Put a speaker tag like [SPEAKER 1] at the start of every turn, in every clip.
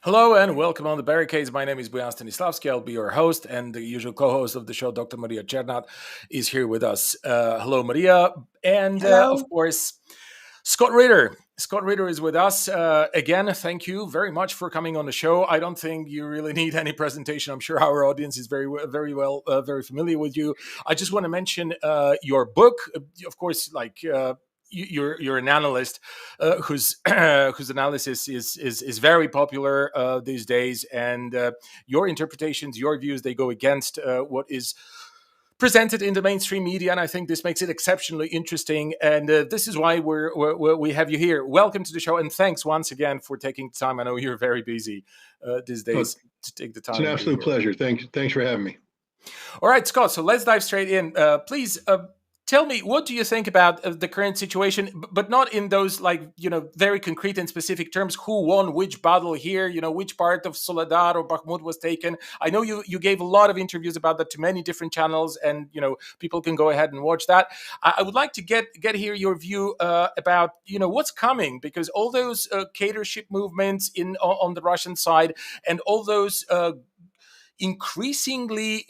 [SPEAKER 1] Hello and welcome on the barricades. My name is Bojan Stanislavski. I'll be your host, and the usual co-host of the show, Dr. Maria Chernat, is here with us. Hello, Maria, and of
[SPEAKER 2] Hello.
[SPEAKER 1] course, Scott Ritter. Scott Ritter is with us again. Thank you very much for coming on the show. I don't think you really need any presentation. I'm sure our audience is very familiar with you. I just want to mention your book, of course, you're an analyst whose whose analysis is very popular these days, and your interpretations, your views, they go against what is presented in the mainstream media, and I think this makes it exceptionally interesting. And this is why we have you here. Welcome to the show, and thanks once again for taking the time. I know you're very busy these
[SPEAKER 2] Oh,
[SPEAKER 1] days to take the
[SPEAKER 2] it's an
[SPEAKER 1] time and be
[SPEAKER 2] absolute
[SPEAKER 1] here.
[SPEAKER 2] pleasure. Thanks for having me.
[SPEAKER 1] All right, Scott. So let's dive straight in. Please tell me, what do you think about the current situation, but not in those very concrete and specific terms. Who won which battle here? Which part of Soledar or Bakhmut was taken? I know you gave a lot of interviews about that to many different channels, and people can go ahead and watch that. I would like to get here your view about what's coming, because all those catership movements on the Russian side and all those increasingly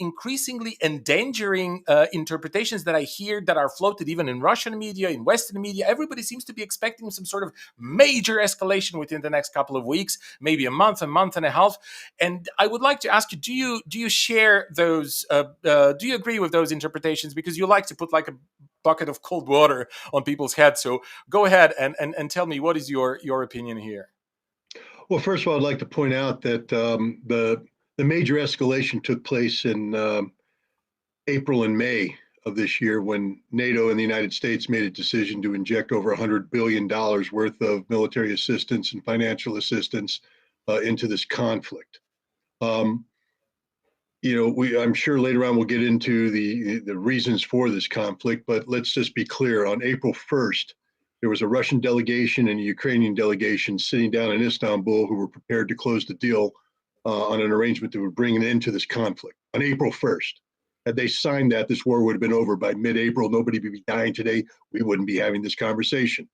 [SPEAKER 1] endangering interpretations that I hear that are floated even in Russian media, in Western media. Everybody seems to be expecting some sort of major escalation within the next couple of weeks, maybe a month and a half. And I would like to ask you: do you share those? Do you agree with those interpretations? Because you like to put like a bucket of cold water on people's heads. So go ahead and tell me, what is your opinion here?
[SPEAKER 2] Well, first of all, I'd like to point out that the major escalation took place in April and May of this year when NATO and the United States made a decision to inject over $100 billion worth of military assistance and financial assistance into this conflict. Um, I'm sure later on we'll get into the reasons for this conflict, but let's just be clear. On April 1st, there was a Russian delegation and a Ukrainian delegation sitting down in Istanbul who were prepared to close the deal on an arrangement that would bring an end to this conflict on April 1st. Had they signed that, this war would have been over by mid-April. Nobody would be dying today. We wouldn't be having this conversation.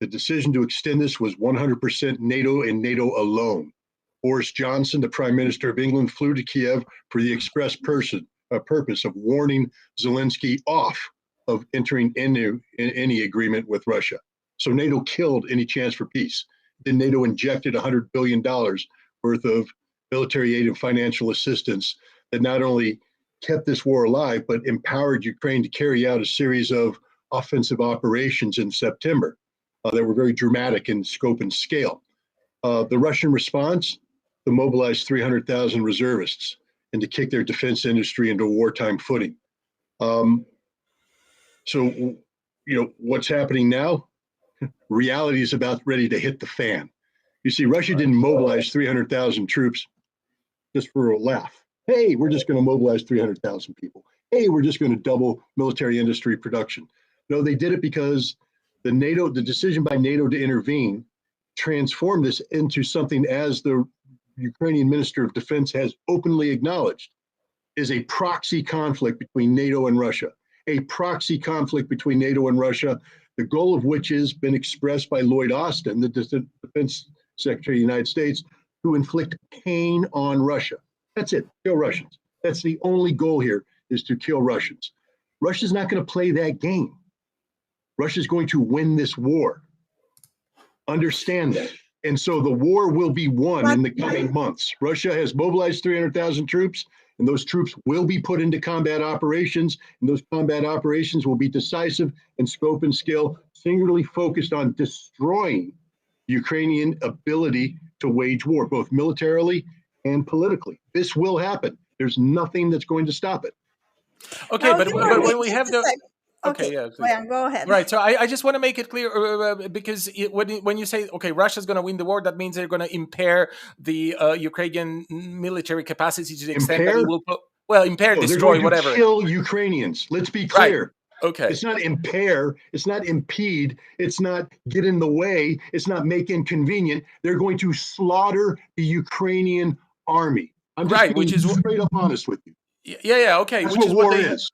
[SPEAKER 2] The decision to extend this was 100% NATO and NATO alone. Boris Johnson, the Prime Minister of England, flew to Kiev for the express purpose of warning Zelensky off of entering into any agreement with Russia. So NATO killed any chance for peace. Then NATO injected $100 billion worth of military aid and financial assistance that not only kept this war alive, but empowered Ukraine to carry out a series of offensive operations in September that were very dramatic in scope and scale. The Russian response, to mobilize 300,000 reservists and to kick their defense industry into a wartime footing. Um, so, what's happening now? Reality is about ready to hit the fan. You see, Russia didn't mobilize 300,000 troops just for a laugh. Hey, we're just going to mobilize 300,000 people. Hey, we're just going to double military industry production. No, they did it because the decision by NATO to intervene transformed this into something, as the Ukrainian Minister of Defense has openly acknowledged, is a proxy conflict between NATO and Russia. A proxy conflict between NATO and Russia, the goal of which has been expressed by Lloyd Austin, the Defense Secretary of the United States, to inflict pain on Russia. That's it, kill Russians. That's the only goal here, is to kill Russians. Russia's not going to play that game. Russia's going to win this war. Understand that. And so the war will be won
[SPEAKER 3] But
[SPEAKER 2] in the coming months. Russia has mobilized 300,000 troops, and those troops will be put into combat operations, and those combat operations will be decisive in scope and scale, singularly focused on destroying Ukrainian ability to wage war, both militarily and politically. This will happen. There's nothing that's going to stop it.
[SPEAKER 1] Okay,
[SPEAKER 3] now
[SPEAKER 1] but
[SPEAKER 3] you are
[SPEAKER 1] when we
[SPEAKER 3] just
[SPEAKER 1] have
[SPEAKER 3] a
[SPEAKER 1] the
[SPEAKER 3] sec.
[SPEAKER 1] okay,
[SPEAKER 3] Okay,
[SPEAKER 1] yeah, please.
[SPEAKER 3] Boyan, go ahead.
[SPEAKER 1] Right. So I just want to make it clear because when you say, okay, Russia's going to win the war, that means they're going to impair the Ukrainian military capacity to the extent that it
[SPEAKER 2] Impair?
[SPEAKER 1] will, well, impair,
[SPEAKER 2] No, they're going
[SPEAKER 1] destroy,
[SPEAKER 2] to
[SPEAKER 1] whatever.
[SPEAKER 2] kill Ukrainians. Let's be
[SPEAKER 1] Right.
[SPEAKER 2] clear.
[SPEAKER 1] Okay.
[SPEAKER 2] It's not impair, it's not impede, it's not get in the way, it's not make inconvenient. They're going to slaughter the Ukrainian army. I'm just
[SPEAKER 1] Right.
[SPEAKER 2] being straight up honest with you.
[SPEAKER 1] Yeah. Okay.
[SPEAKER 2] That's what war is.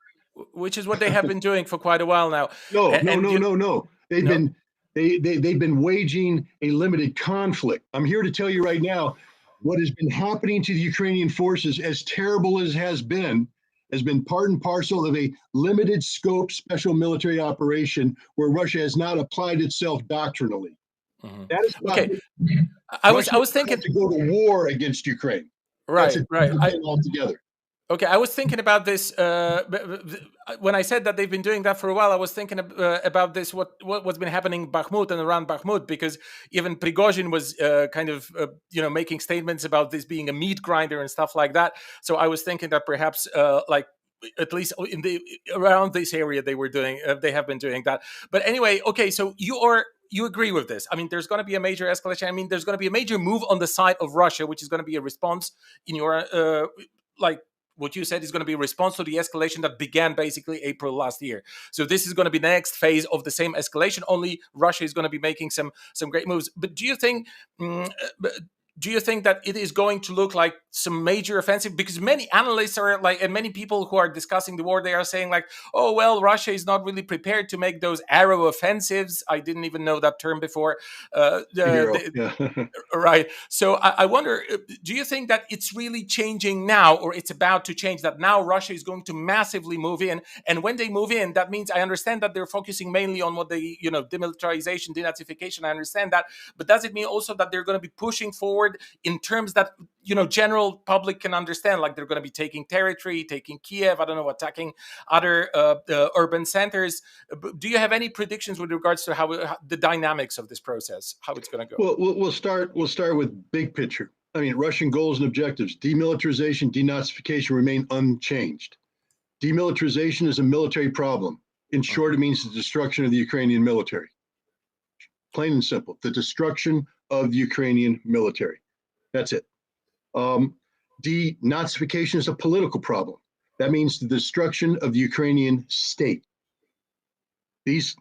[SPEAKER 1] Which is what they have been doing for quite a while now.
[SPEAKER 2] No, no,
[SPEAKER 1] And
[SPEAKER 2] no,
[SPEAKER 1] you
[SPEAKER 2] no, no. They've
[SPEAKER 1] no.
[SPEAKER 2] been they've been waging a limited conflict. I'm here to tell you right now, What has been happening to the Ukrainian forces, as terrible as has been part and parcel of a limited scope special military operation where Russia has not applied itself doctrinally.
[SPEAKER 1] Mhm.
[SPEAKER 2] That is about
[SPEAKER 1] Okay, I
[SPEAKER 2] Russia
[SPEAKER 1] was
[SPEAKER 2] had
[SPEAKER 1] thinking,
[SPEAKER 2] to go to war against Ukraine. That's
[SPEAKER 1] right,
[SPEAKER 2] a
[SPEAKER 1] right.
[SPEAKER 2] different thing altogether.
[SPEAKER 1] Okay, I was thinking about this when I said that they've been doing that for a while. I was thinking about this what's been happening in Bakhmut and around Bakhmut, because even Prigozhin was kind of making statements about this being a meat grinder and stuff like that. So I was thinking that perhaps like at least in the around this area they have been doing that. But anyway, okay, so you agree with this? I mean, there's going to be a major escalation. I mean, there's going to be a major move on the side of Russia, which is going to be a response in your like what you said is going to be a response to the escalation that began basically April last year. So this is going to be the next phase of the same escalation. Only Russia is going to be making some great moves. But mm, do you think that it is going to look like some major offensive? Because many analysts are like, and many people who are discussing the war, they are saying like, oh well, Russia is not really prepared to make those arrow offensives. I didn't even know that term before.
[SPEAKER 2] Hero, yeah.
[SPEAKER 1] Right. So I wonder, do you think that it's really changing now, or it's about to change, that now Russia is going to massively move in? And when they move in, that means, I understand that they're focusing mainly on what they, demilitarization, denazification. I understand that. But does it mean also that they're going to be pushing forward in terms that, general public can understand? Like they're going to be taking territory, taking Kiev, I don't know, attacking other urban centers. Do you have any predictions with regards to how the dynamics of this process, how it's going to go?
[SPEAKER 2] Well, we'll start with big picture. I mean, Russian goals and objectives: demilitarization, denazification remain unchanged. Demilitarization is a military problem. In short, it means the destruction of the Ukrainian military. Plain and simple, the destruction of the Ukrainian military. That's it. Denazification is a political problem. That means the destruction of the Ukrainian state. These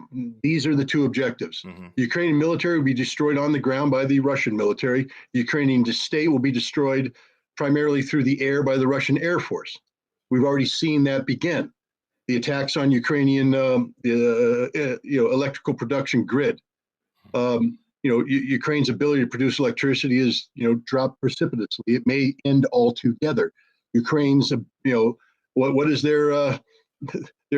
[SPEAKER 2] are the two objectives.
[SPEAKER 1] Mm-hmm.
[SPEAKER 2] The Ukrainian military will be destroyed on the ground by the Russian military. The Ukrainian state will be destroyed primarily through the air by the Russian Air Force. We've already seen that begin. The attacks on Ukrainian electrical production grid. Ukraine's ability to produce electricity is dropped precipitously. It may end altogether. Ukraine's what is their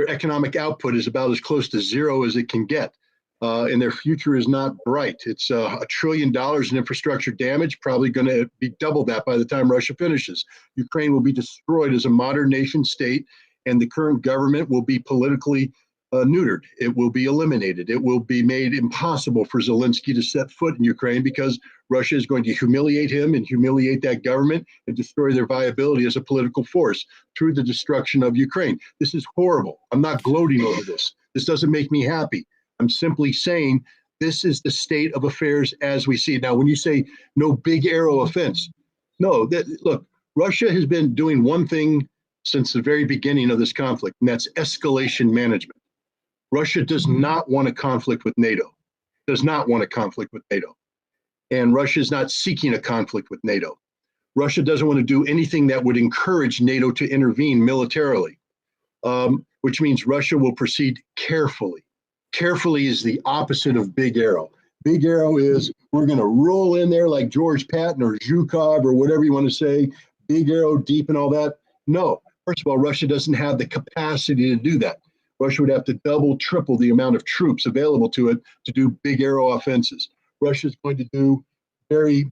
[SPEAKER 2] economic output is about as close to zero as it can get. And their future is not bright. It's $1 trillion in infrastructure damage, probably going to be double that by the time Russia finishes. Ukraine will be destroyed as a modern nation state, and the current government will be politically neutered. It will be eliminated. It will be made impossible for Zelensky to set foot in Ukraine, because Russia is going to humiliate him and humiliate that government and destroy their viability as a political force through the destruction of Ukraine. This is horrible. I'm not gloating over this. This doesn't make me happy. I'm simply saying this is the state of affairs as we see it. Now, when you say no big arrow offense, no, look, Russia has been doing one thing since the very beginning of this conflict, and that's escalation management. Russia does not want a conflict with NATO, does not want a conflict with NATO. And Russia is not seeking a conflict with NATO. Russia doesn't want to do anything that would encourage NATO to intervene militarily, which means Russia will proceed carefully. Carefully is the opposite of big arrow. Big arrow is we're going to roll in there like George Patton or Zhukov or whatever you want to say, big arrow deep and all that. No, first of all, Russia doesn't have the capacity to do that. Russia would have to double, triple the amount of troops available to it to do big arrow offenses. Russia is going to do very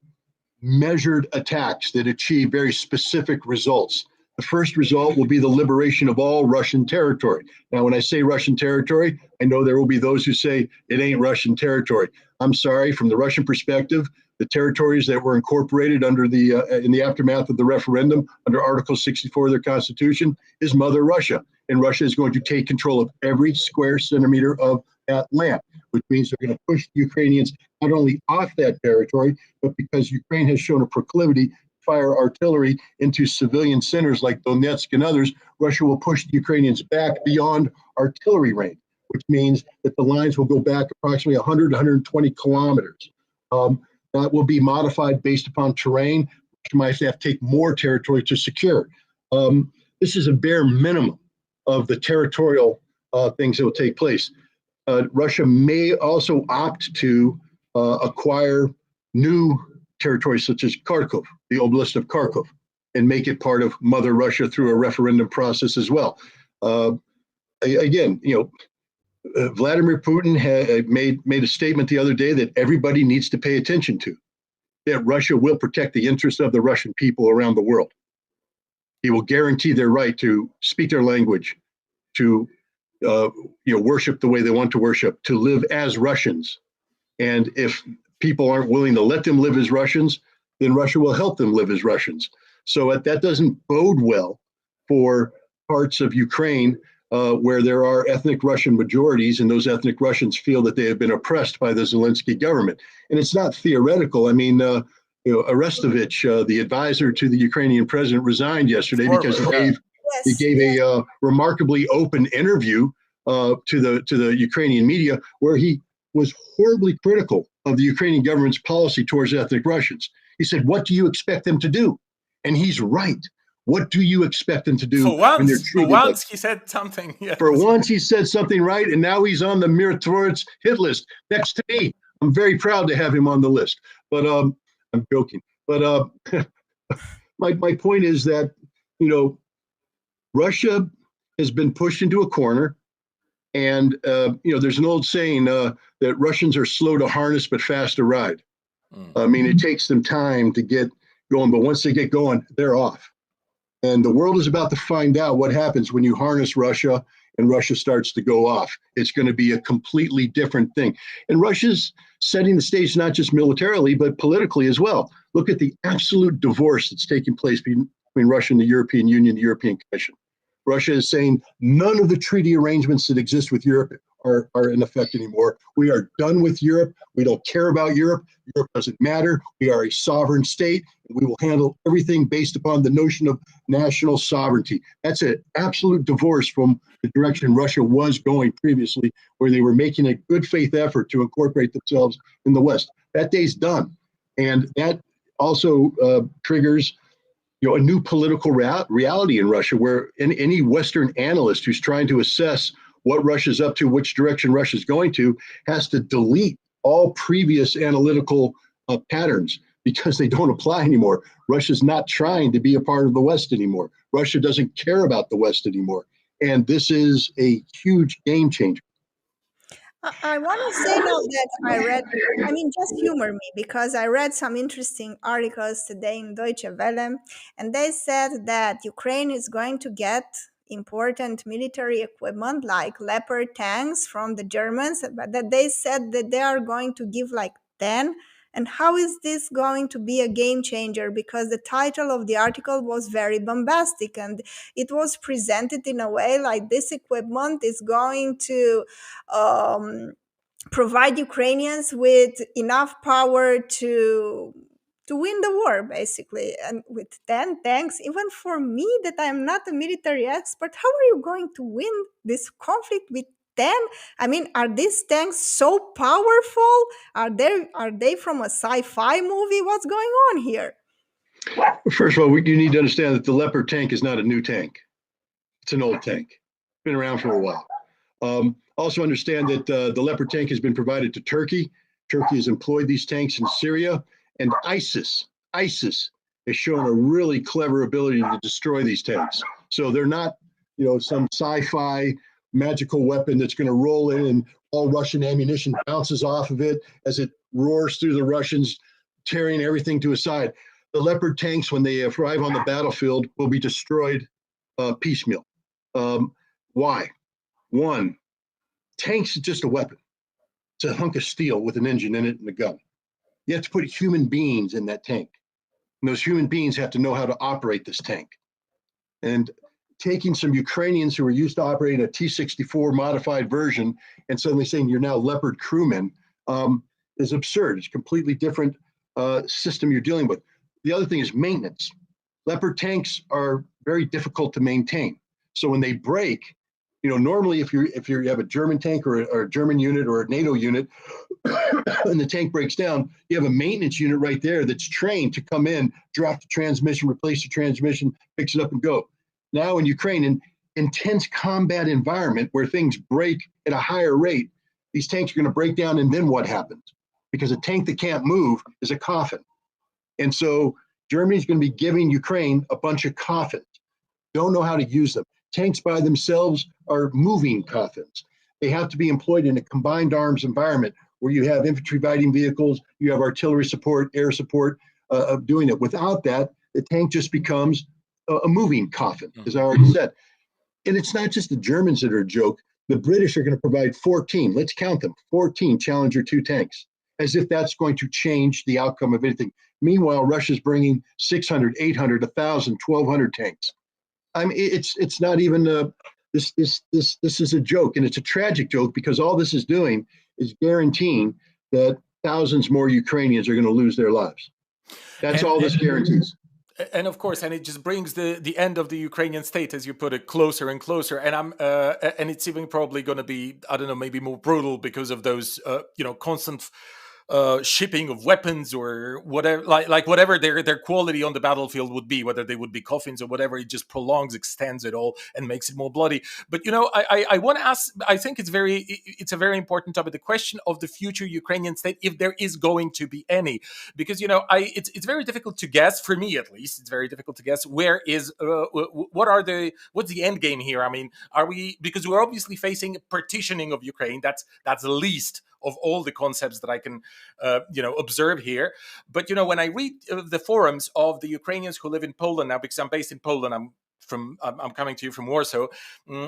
[SPEAKER 2] measured attacks that achieve very specific results. The first result will be the liberation of all Russian territory. Now, when I say Russian territory, I know there will be those who say it ain't Russian territory. I'm sorry, from the Russian perspective, the territories that were incorporated under the in the aftermath of the referendum under Article 64 of their constitution is Mother Russia. And Russia is going to take control of every square centimeter of that land, which means they're going to push the Ukrainians not only off that territory, but because Ukraine has shown a proclivity to fire artillery into civilian centers like Donetsk and others, Russia will push the Ukrainians back beyond artillery range, which means that the lines will go back approximately 100, 120 kilometers. That will be modified based upon terrain, which might have to take more territory to secure. This is a bare minimum of the territorial things that will take place. Russia may also opt to acquire new territories such as Kharkov, the Oblast of Kharkov, and make it part of Mother Russia through a referendum process as well. Again, Vladimir Putin made a statement the other day that everybody needs to pay attention to, that Russia will protect the interests of the Russian people around the world. He will guarantee their right to speak their language, to worship the way they want to worship, to live as Russians. And if people aren't willing to let them live as Russians, then Russia will help them live as Russians. So that doesn't bode well for parts of Ukraine where there are ethnic Russian majorities, and those ethnic Russians feel that they have been oppressed by the Zelensky government. And it's not theoretical. I mean, Arestovich, the advisor to the Ukrainian president, resigned yesterday because he gave a remarkably open interview to the Ukrainian media where he was horribly critical of the Ukrainian government's policy towards ethnic Russians. He said, "What do you expect them to do?" And he's right. What do you expect them to do
[SPEAKER 1] for once, he said something. Yes.
[SPEAKER 2] For once, he said something right, and now he's on the Mirotvorets hit list next to me. I'm very proud to have him on the list. But I'm joking. But my point is that Russia has been pushed into a corner, and there's an old saying that Russians are slow to harness but fast to ride. I mean, it takes them time to get going, but once they get going, they're off. And the world is about to find out what happens when you harness Russia and Russia starts to go off. It's going to be a completely different thing. And Russia's setting the stage not just militarily, but politically as well. Look at the absolute divorce that's taking place between Russia and the European Union, the European Commission. Russia is saying none of the treaty arrangements that exist with Europe are in effect anymore. We are done with Europe. We don't care about Europe. Europe doesn't matter. We are a sovereign state, and we will handle everything based upon the notion of national sovereignty. That's an absolute divorce from the direction Russia was going previously, where they were making a good faith effort to incorporate themselves in the West. That day's done. And that also triggers a new political reality in Russia, where any Western analyst who's trying to assess what Russia's up to, which direction Russia's going to, has to delete all previous analytical patterns because they don't apply anymore. Russia's not trying to be a part of the West anymore. Russia doesn't care about the West anymore. And this is a huge game changer.
[SPEAKER 3] I want to say now that I read, just humor me, because I read some interesting articles today in Deutsche Welle, and they said that Ukraine is going to get important military equipment like Leopard tanks from the Germans, but that they said that they are going to give like 10. And how is this going to be a game changer? Because the title of the article was very bombastic, and it was presented in a way like this equipment is going to provide Ukrainians with enough power to win the war, basically. And with 10 tanks, even for me, that I'm not a military expert, how are you going to win this conflict with 10? Are these tanks so powerful? Are they from a sci-fi movie? What's going on here?
[SPEAKER 2] First of all, you need to understand that the Leopard tank is not a new tank. It's an old tank. It's been around for a while. Also understand that the Leopard tank has been provided to Turkey. Turkey has employed these tanks in Syria, and ISIS has shown a really clever ability to destroy these tanks. So they're not, some sci-fi magical weapon that's going to roll in and all Russian ammunition bounces off of it as it roars through the Russians, tearing everything to a side. The Leopard tanks, when they arrive on the battlefield, will be destroyed piecemeal. Why? One, tanks is just a weapon. It's a hunk of steel with an engine in it and a gun. You have to put human beings in that tank. And those human beings have to know how to operate this tank. And taking some Ukrainians who are used to operating a T-64 modified version and suddenly saying you're now Leopard crewmen is absurd. It's a completely different system you're dealing with. The other thing is maintenance. Leopard tanks are very difficult to maintain. So when they break, normally if you have a German tank or a German unit or a NATO unit, and the tank breaks down, you have a maintenance unit right there that's trained to come in, drop the transmission, replace the transmission, fix it up and go. Now in Ukraine, in intense combat environment where things break at a higher rate, these tanks are going to break down, and then what happens? Because a tank that can't move is a coffin. And so Germany's going to be giving Ukraine a bunch of coffins. Don't know how to use them. Tanks by themselves are moving coffins. They have to be employed in a combined arms environment where you have infantry fighting vehicles, you have artillery support, air support of doing it. Without that, the tank just becomes a moving coffin, as I already said. And it's not just the Germans that are a joke. The British are going to provide 14, let's count them, 14 Challenger 2 tanks, as if that's going to change the outcome of anything. Meanwhile, Russia's bringing 600, 800, 1,000, 1,200 tanks. I mean, it's not even this is a joke, and it's a tragic joke because all this is doing is guaranteeing that thousands more Ukrainians are going to lose their lives. That's all this guarantees.
[SPEAKER 1] And of course, and it just brings the end of the Ukrainian state, as you put it, closer and closer. And and it's even probably going to be, I don't know, maybe more brutal because of those constant shipping of weapons or whatever, like whatever their quality on the battlefield would be, whether they would be coffins or whatever. It just prolongs, extends it all, and makes it more bloody. But I want to ask. I think it's a very important topic. The question of the future Ukrainian state, if there is going to be any, because it's very difficult to guess. For me, at least, it's very difficult to guess where is what's the end game here. I mean, because we're obviously facing a partitioning of Ukraine. That's the least of all the concepts that I can, observe here. But when I read the forums of the Ukrainians who live in Poland now, because I'm based in Poland, I'm coming to you from Warsaw,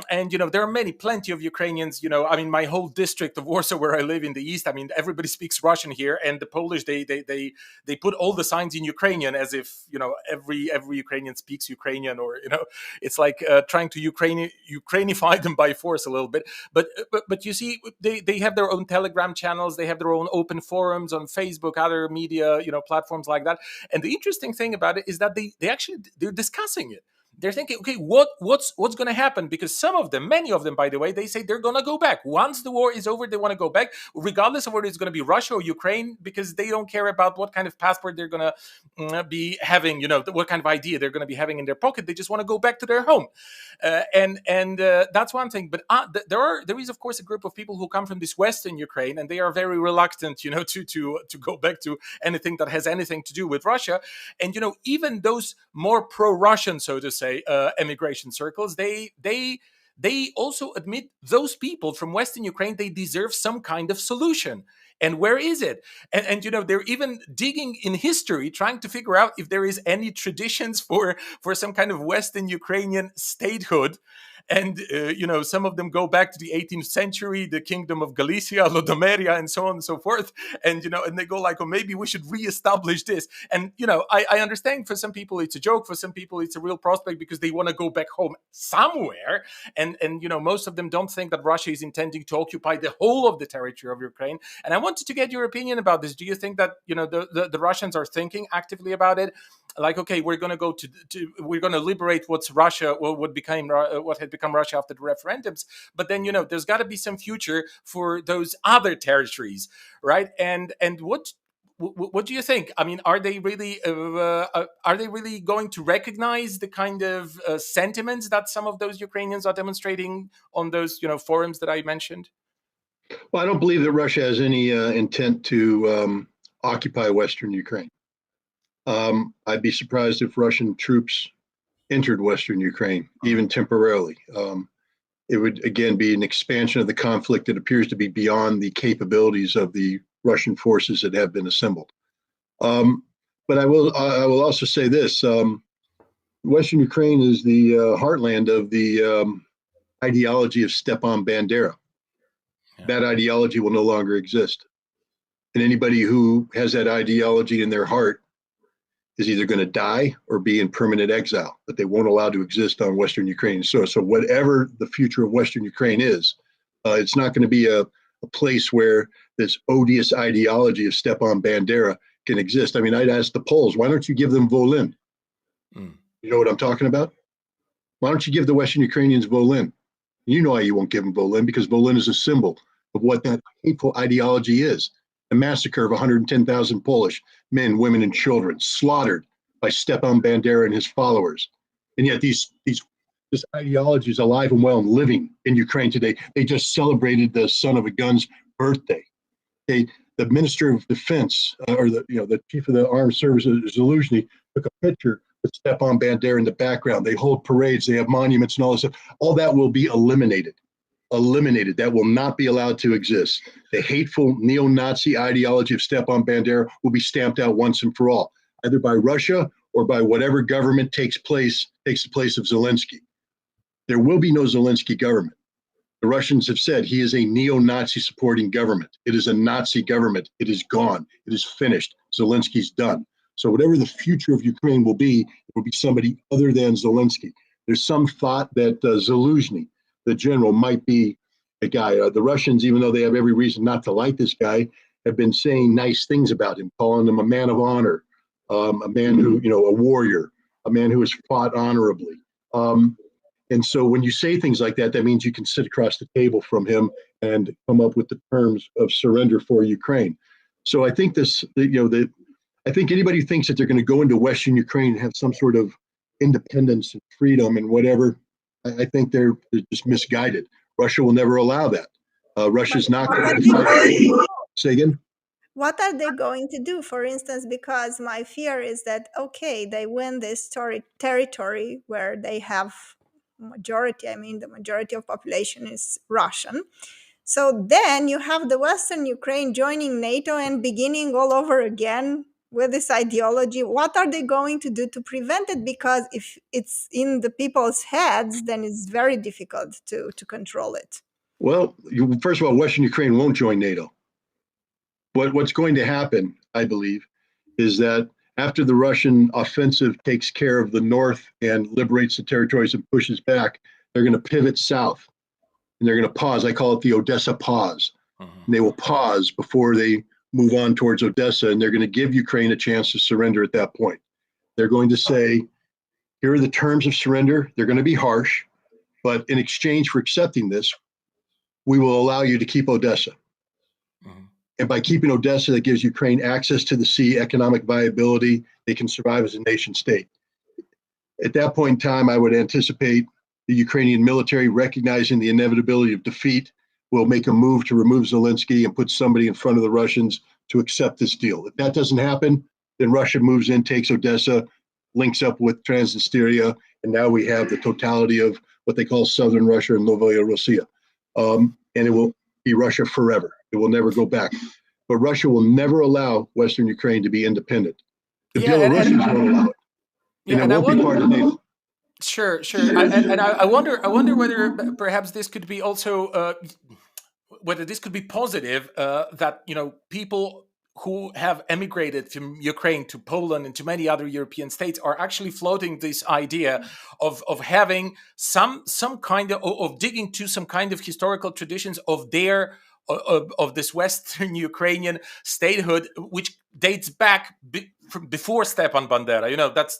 [SPEAKER 1] and there are plenty of Ukrainians. I mean, my whole district of Warsaw, where I live in the east, I mean, everybody speaks Russian here, and the Polish they put all the signs in Ukrainian as if every Ukrainian speaks Ukrainian, or it's like trying to Ukrainify them by force a little bit. But you see, they have their own Telegram channels, they have their own open forums on Facebook, other media platforms like that. And the interesting thing about it is that they're discussing it. They're thinking, okay, what's going to happen? Because many of them, by the way, they say they're going to go back. Once the war is over, they want to go back, regardless of whether it's going to be Russia or Ukraine, because they don't care about what kind of passport they're going to be having, what kind of idea they're going to be having in their pocket. They just want to go back to their home. And that's one thing. But there is, of course, a group of people who come from this Western Ukraine, and they are very reluctant, to go back to anything that has anything to do with Russia. And, even those more pro-Russian, so to say, emigration circles, they also admit those people from Western Ukraine, they deserve some kind of solution. And where is it? And they're even digging in history, trying to figure out if there is any traditions for some kind of Western Ukrainian statehood. And some of them go back to the 18th century, the Kingdom of Galicia, Lodomeria, and so on and so forth. And and they go like, oh, maybe we should reestablish this. And I understand for some people it's a joke, for some people it's a real prospect because they want to go back home somewhere. And most of them don't think that Russia is intending to occupy the whole of the territory of Ukraine. And I wanted to get your opinion about this. Do you think that the Russians are thinking actively about it? Like, okay, we're going to go we're going to liberate what had become Russia after the referendums, but then there's got to be some future for those other territories, right? And what do you think? I mean, are they really going to recognize the kind of sentiments that some of those Ukrainians are demonstrating on those forums that I mentioned?
[SPEAKER 2] Well, I don't believe that Russia has any intent to occupy Western Ukraine. I'd be surprised if Russian troops entered Western Ukraine, even temporarily. It would, again, be an expansion of the conflict that appears to be beyond the capabilities of the Russian forces that have been assembled. But I will also say this. Western Ukraine is the heartland of the ideology of Stepan Bandera. Yeah. That ideology will no longer exist. And anybody who has that ideology in their heart is either going to die or be in permanent exile, but they won't allow to exist on Western Ukraine. So whatever the future of Western Ukraine is, it's not going to be a place where this odious ideology of Stepan Bandera can exist. I mean, I'd ask the Poles, why don't you give them Volyn? You know what I'm talking about? Why don't you give the Western Ukrainians Volyn? You know why you won't give them Volyn, because Volyn is a symbol of what that hateful ideology is. A massacre of 110,000 Polish men, women, and children slaughtered by Stepan Bandera and his followers. And yet this ideology is alive and well and living in Ukraine today. They just celebrated the son of a gun's birthday. The the Minister of Defense or the chief of the armed services, Zaluzhny, took a picture with Stepan Bandera in the background. They hold parades, they have monuments and all this stuff. All that will be eliminated. That will not be allowed to exist. The hateful neo-Nazi ideology of Stepan Bandera will be stamped out once and for all, either by Russia or by whatever government takes the place of Zelensky. There will be no Zelensky government. The Russians have said he is a neo-Nazi supporting government. It is a Nazi government. It is gone. It is finished. Zelensky's done. So whatever the future of Ukraine will be, it will be somebody other than Zelensky. There's some thought that Zaluzhny, the general, might be a guy. The Russians, even though they have every reason not to like this guy, have been saying nice things about him, calling him a man of honor, a man who, a warrior, a man who has fought honorably. And so when you say things like that, that means you can sit across the table from him and come up with the terms of surrender for Ukraine. So I think I think anybody who thinks that they're going to go into Western Ukraine and have some sort of independence and freedom and whatever, I think they're just misguided. Russia will never allow that. Russia's not going to say again.
[SPEAKER 3] What are they going to do, for instance? Because my fear is that, okay, they win this territory where they have the majority of population is Russian. So then you have the Western Ukraine joining NATO and beginning all over again with this ideology. What are they going to do to prevent it? Because if it's in the people's heads, then it's very difficult to control it.
[SPEAKER 2] Well, first of all, Western Ukraine won't join NATO. What's going to happen, I believe, is that after the Russian offensive takes care of the north and liberates the territories and pushes back, they're going to pivot south. And they're going to pause. I call it the Odessa pause. And they will pause before they move on towards Odessa, and they're going to give Ukraine a chance to surrender at that point. They're going to say, here are the terms of surrender. They're going to be harsh, but in exchange for accepting this, we will allow you to keep Odessa. And by keeping Odessa, that gives Ukraine access to the sea, economic viability. They can survive as a nation state. At that point in time, I would anticipate the Ukrainian military, recognizing the inevitability of defeat, will make a move to remove Zelensky and put somebody in front of the Russians to accept this deal. If that doesn't happen, then Russia moves in, takes Odessa, links up with Transnistria, and now we have the totality of what they call Southern Russia and Novaya Russia. And it will be Russia forever. It will never go back. But Russia will never allow Western Ukraine to be independent. The Belarusians won't allow it. And it won't be part of NATO.
[SPEAKER 1] Sure. I wonder whether perhaps this could be also whether this could be positive that people who have emigrated from Ukraine to Poland and to many other European states are actually floating this idea of having some kind of digging to some kind of historical traditions of their of this Western Ukrainian statehood, which dates back from before Stepan Bandera. That's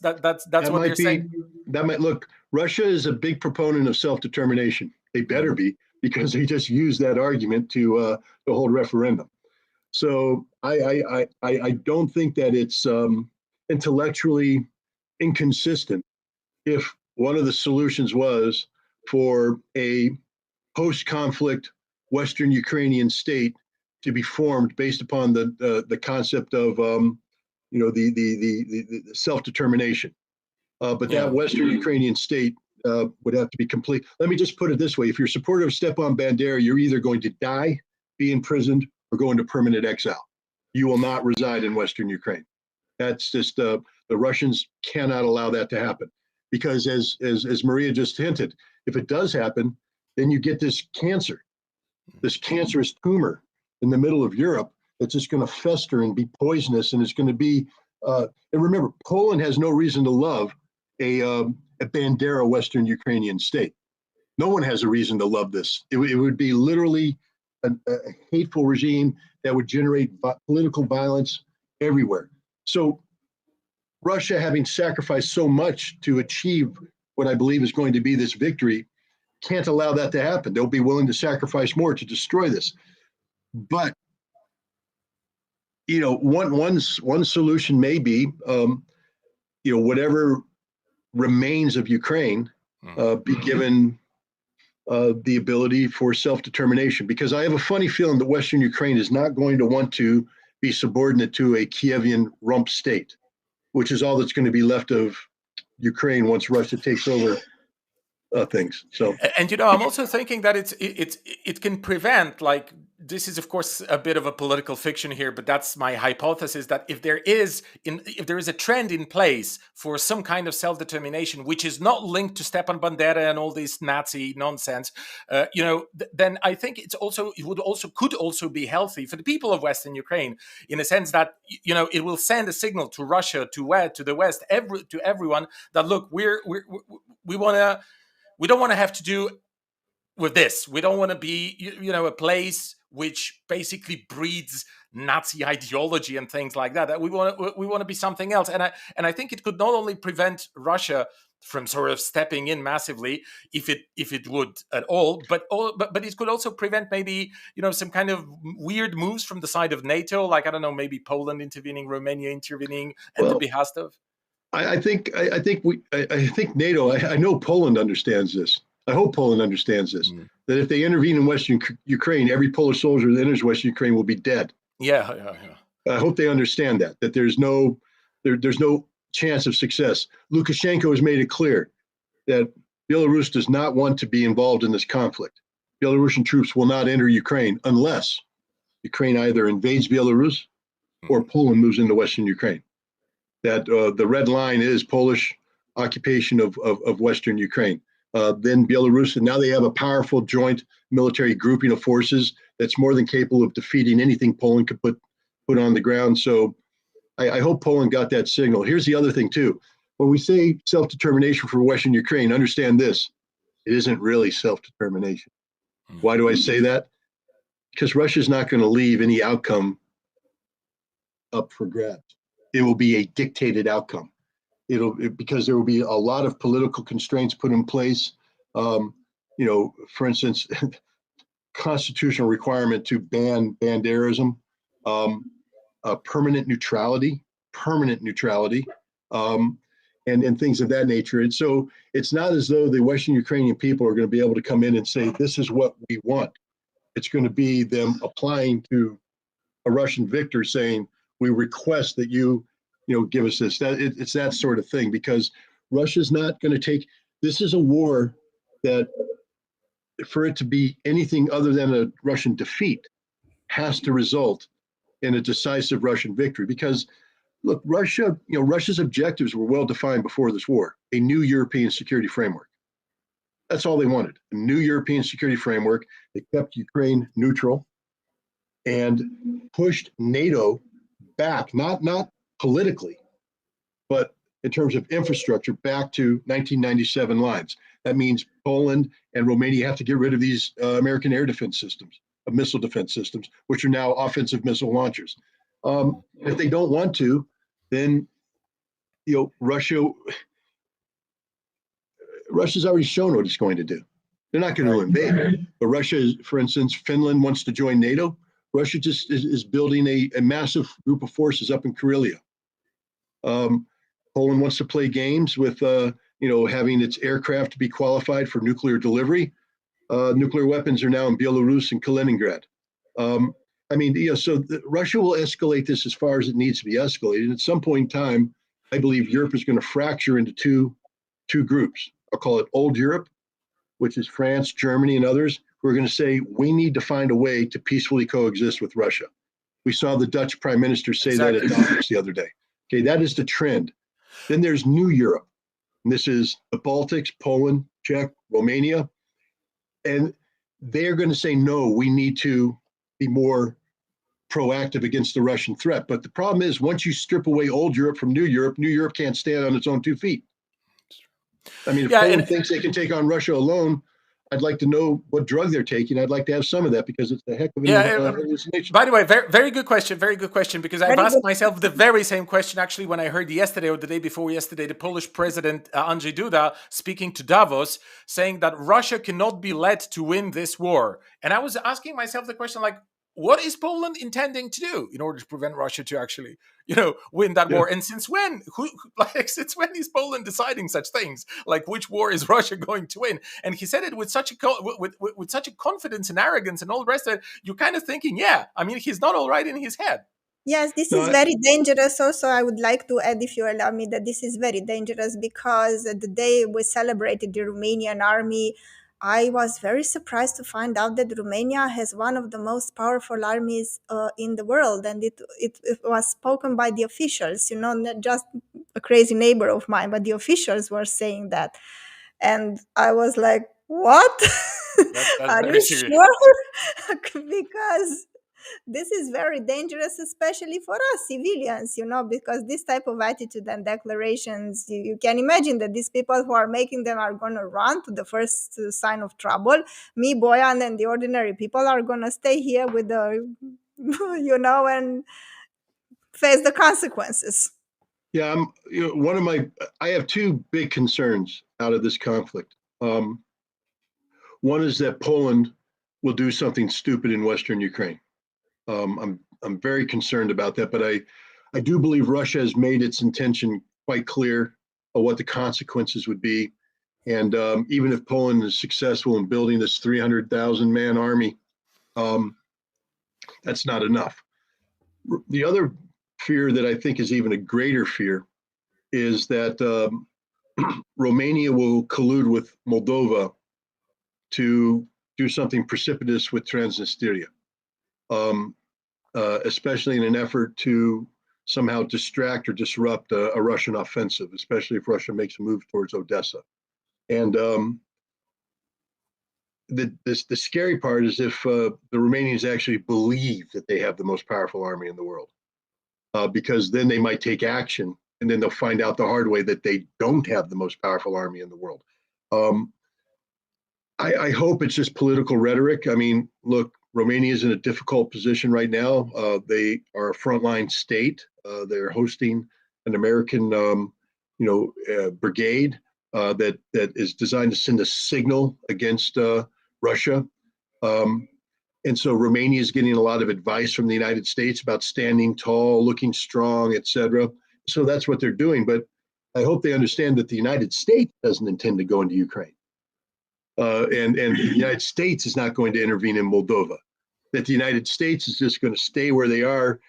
[SPEAKER 1] what they're saying.
[SPEAKER 2] That might look. Russia is a big proponent of self-determination. They better be, because they just used that argument to hold referendum. So I don't think that it's intellectually inconsistent if one of the solutions was for a post-conflict Western Ukrainian state to be formed based upon the concept of the self-determination. But that Western Ukrainian state would have to be complete. Let me just put it this way: if you're supportive of Stepan Bandera, you're either going to die, be imprisoned, or go into permanent exile. You will not reside in Western Ukraine. That's just the Russians cannot allow that to happen, because as Maria just hinted, if it does happen, then you get this cancerous tumor in the middle of Europe that's just going to fester and be poisonous, and it's going to be. And remember, Poland has no reason to love a Bandera Western Ukrainian state. No one has a reason to love this. It would be literally a hateful regime that would generate political violence everywhere. So Russia, having sacrificed so much to achieve what I believe is going to be this victory, can't allow that to happen. They'll be willing to sacrifice more to destroy this. But one solution may be, whatever remains of Ukraine be given the ability for self-determination, because I have a funny feeling that Western Ukraine is not going to want to be subordinate to a Kievian rump state, which is all that's going to be left of Ukraine once Russia takes over things. So,
[SPEAKER 1] And I'm also thinking that it can prevent, like, this is of course a bit of a political fiction here, but that's my hypothesis, that if there is a trend in place for some kind of self-determination which is not linked to Stepan Bandera and all this Nazi nonsense, then I think could also be healthy for the people of Western Ukraine, in a sense that it will send a signal to Russia, to the West, to everyone, that look, we don't want to have to do with this. We don't want to be, a place which basically breeds Nazi ideology and things like that. That we want to be something else. And I think it could not only prevent Russia from sort of stepping in massively, if it would at all, but it could also prevent maybe some kind of weird moves from the side of NATO, like, I don't know, maybe Poland intervening, Romania intervening at the behest of.
[SPEAKER 2] I think NATO. I know Poland understands this. I hope Poland understands this. That if they intervene in Western Ukraine, every Polish soldier that enters Western Ukraine will be dead.
[SPEAKER 1] Yeah.
[SPEAKER 2] I hope they understand that there's no chance of success. Lukashenko has made it clear that Belarus does not want to be involved in this conflict. Belarusian troops will not enter Ukraine unless Ukraine either invades Belarus or Poland moves into Western Ukraine. That the red line is Polish occupation of Western Ukraine. Then Belarus, and now they have a powerful joint military grouping of forces that's more than capable of defeating anything Poland could put on the ground. So I hope Poland got that signal. Here's the other thing too. When we say self-determination for Western Ukraine, understand this: it isn't really self-determination. Why do I say that? Because Russia's not going to leave any outcome up for grabs. It will be a dictated outcome. Because there will be a lot of political constraints put in place. For instance, constitutional requirement to ban banderism, permanent neutrality, and things of that nature. And so it's not as though the Western Ukrainian people are going to be able to come in and say, this is what we want. It's going to be them applying to a Russian victor saying, we request that you give us this. It's that sort of thing, because Russia's not going to take. This is a war that, for it to be anything other than a Russian defeat, has to result in a decisive Russian victory. Because, look, Russia's objectives were well defined before this war: a new European security framework. That's all they wanted: a new European security framework that kept Ukraine neutral and pushed NATO back, not politically, but in terms of infrastructure, back to 1997 lines. That means Poland and Romania have to get rid of these American air defense systems, missile defense systems, which are now offensive missile launchers. If they don't want to, then Russia's already shown what it's going to do. They're not going to invade. But Russia, for instance, Finland wants to join NATO. Russia just is building a massive group of forces up in Karelia. Poland wants to play games with, having its aircraft to be qualified for nuclear delivery. Nuclear weapons are now in Belarus and Kaliningrad. So Russia will escalate this as far as it needs to be escalated. And at some point in time, I believe Europe is going to fracture into two groups. I'll call it Old Europe, which is France, Germany, and others, who are going to say, we need to find a way to peacefully coexist with Russia. We saw the Dutch prime minister say that at Davos the other day. Okay, that is the trend. Then there's New Europe. And this is the Baltics, Poland, Czech, Romania. And they're going to say, no, we need to be more proactive against the Russian threat. But the problem is, once you strip away old Europe from New Europe can't stand on its own 2 feet. If Poland thinks they can take on Russia alone, I'd like to know what drug they're taking. I'd like to have some of that, because it's a heck of an hallucination.
[SPEAKER 1] By the way, very, very good question. Very good question, because I've asked myself the very same question actually when I heard yesterday or the day before yesterday the Polish president Andrzej Duda speaking to Davos, saying that Russia cannot be led to win this war. And I was asking myself the question, like, what is Poland intending to do in order to prevent Russia to actually, win that
[SPEAKER 2] Yeah.
[SPEAKER 1] war? And since when? Since when is Poland deciding such things? Like, which war is Russia going to win? And he said it with such a with such a confidence and arrogance and all the rest of it. You're kind of thinking, yeah, I mean, he's not all right in his head.
[SPEAKER 3] Yes, this
[SPEAKER 2] No,
[SPEAKER 3] is very dangerous. Also, I would like to add, if you allow me, that this is very dangerous because the day we celebrated the Romanian army, I was very surprised to find out that Romania has one of the most powerful armies in the world, and it was spoken by the officials. Not just a crazy neighbor of mine, but the officials were saying that, and I was like, "What?
[SPEAKER 1] That's
[SPEAKER 3] Are
[SPEAKER 1] very
[SPEAKER 3] you
[SPEAKER 1] serious.
[SPEAKER 3] sure?" Because this is very dangerous, especially for us civilians, because this type of attitude and declarations, you can imagine that these people who are making them are going to run to the first sign of trouble. Me, Boyan, and the ordinary people are going to stay here with the, and face the consequences.
[SPEAKER 2] yeah, one of I have two big concerns out of this conflict. One is that Poland will do something stupid in Western Ukraine. I'm very concerned about that, but I do believe Russia has made its intention quite clear of what the consequences would be. And even if Poland is successful in building this 300,000 man army, um, that's not enough. The other fear that I think is even a greater fear is that Romania will collude with Moldova to do something precipitous with Transnistria, especially in an effort to somehow distract or disrupt a Russian offensive, especially if Russia makes a move towards Odessa. And the scary part is if the Romanians actually believe that they have the most powerful army in the world, because then they might take action, and then they'll find out the hard way that they don't have the most powerful army in the world. Um, I hope it's just political rhetoric. I mean, look, Romania is in a difficult position right now. They are a frontline state. They're hosting an American, brigade that is designed to send a signal against Russia. Um, and so Romania is getting a lot of advice from the United States about standing tall, looking strong, etc. So that's what they're doing. But I hope they understand that the United States doesn't intend to go into Ukraine. And the United States is not going to intervene in Moldova. That the United States is just going to stay where they are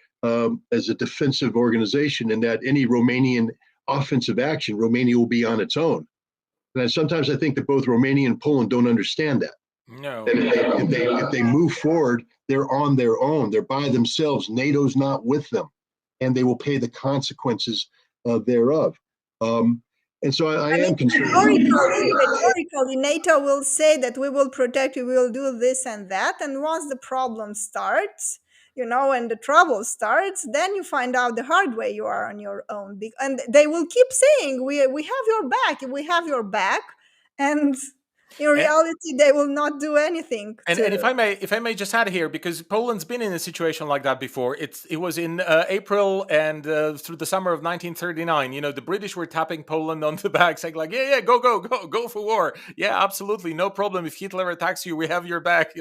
[SPEAKER 2] as a defensive organization, and that any Romanian offensive action, Romania will be on its own. And sometimes I think that both Romania and Poland don't understand that.
[SPEAKER 1] No.
[SPEAKER 2] That if they move forward, they're on their own. They're by themselves. NATO's not with them, and they will pay the consequences thereof. And so I
[SPEAKER 3] I mean,
[SPEAKER 2] am concerned.
[SPEAKER 3] rhetorically, NATO will say that we will protect you, we will do this and that. And once the problem starts, and the trouble starts, then you find out the hard way you are on your own. And they will keep saying, we have your back, we have your back. And in
[SPEAKER 1] And,
[SPEAKER 3] reality, they will not do anything
[SPEAKER 1] and
[SPEAKER 3] to.
[SPEAKER 1] if I may just add here, because Poland's been in a situation like that before. It was in April and through the summer of 1939. The British were tapping Poland on the back, saying like, "Yeah, yeah, go for war. Yeah, absolutely, no problem. If Hitler attacks you, we have your back."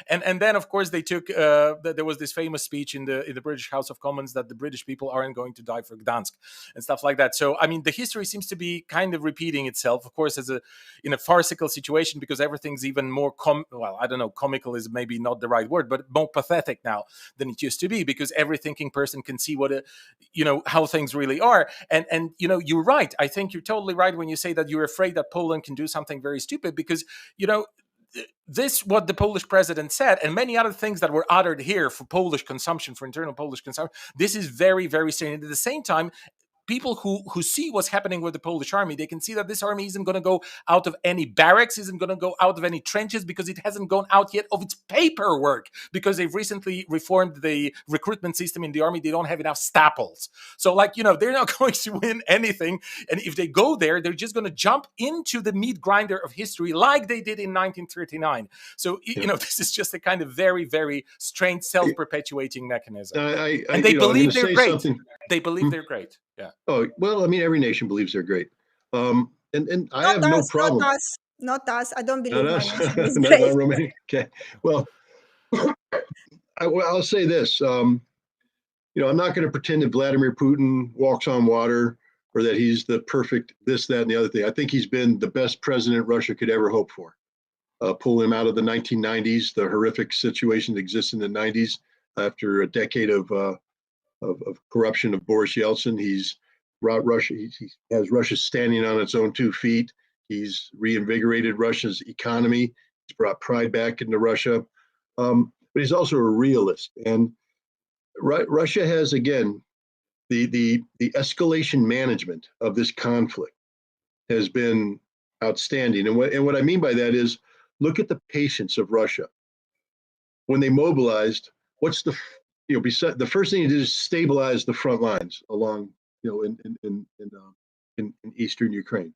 [SPEAKER 1] And then of course they took. There was this famous speech in the British House of Commons that the British people aren't going to die for Gdansk and stuff like that. So I mean, the history seems to be kind of repeating itself. Of course, in a farcical situation, because everything's even more well, I don't know, comical is maybe not the right word, but more pathetic now than it used to be, because every thinking person can see how things really are. And you're right. I think you're totally right when you say that you're afraid that Poland can do something very stupid, because this, what the Polish president said, and many other things that were uttered here for Polish consumption, for internal Polish consumption, this is very, very serious. And at the same time, people who see what's happening with the Polish army, they can see that this army isn't going to go out of any barracks, isn't going to go out of any trenches, because it hasn't gone out yet of its paperwork, because they've recently reformed the recruitment system in the army. They don't have enough staples. So they're not going to win anything. And if they go there, they're just going to jump into the meat grinder of history like they did in 1939. So, this is just a kind of very, very strange self-perpetuating mechanism. And they believe they're great. They believe they're great. Yeah.
[SPEAKER 2] Oh, well, I mean, every nation believes they're great. And I
[SPEAKER 3] Not
[SPEAKER 2] have no
[SPEAKER 3] us,
[SPEAKER 2] problem.
[SPEAKER 3] not us. I don't believe
[SPEAKER 2] Not
[SPEAKER 3] my
[SPEAKER 2] us.
[SPEAKER 3] nation is
[SPEAKER 2] Not
[SPEAKER 3] great.
[SPEAKER 2] Romania. Okay. Well, I'll say this. I'm not going to pretend that Vladimir Putin walks on water or that he's the perfect this, that, and the other thing. I think he's been the best president Russia could ever hope for. Pull him out of the 1990s, the horrific situation that exists in the 90s after a decade of corruption of Boris Yeltsin. He's brought Russia, he has Russia standing on its own 2 feet. He's reinvigorated Russia's economy. He's brought pride back into Russia. But he's also a realist. And Russia has, again, the escalation management of this conflict has been outstanding. And what I mean by that is, look at the patience of Russia. When they mobilized, what's the the first thing they did is stabilize the front lines along in eastern Ukraine,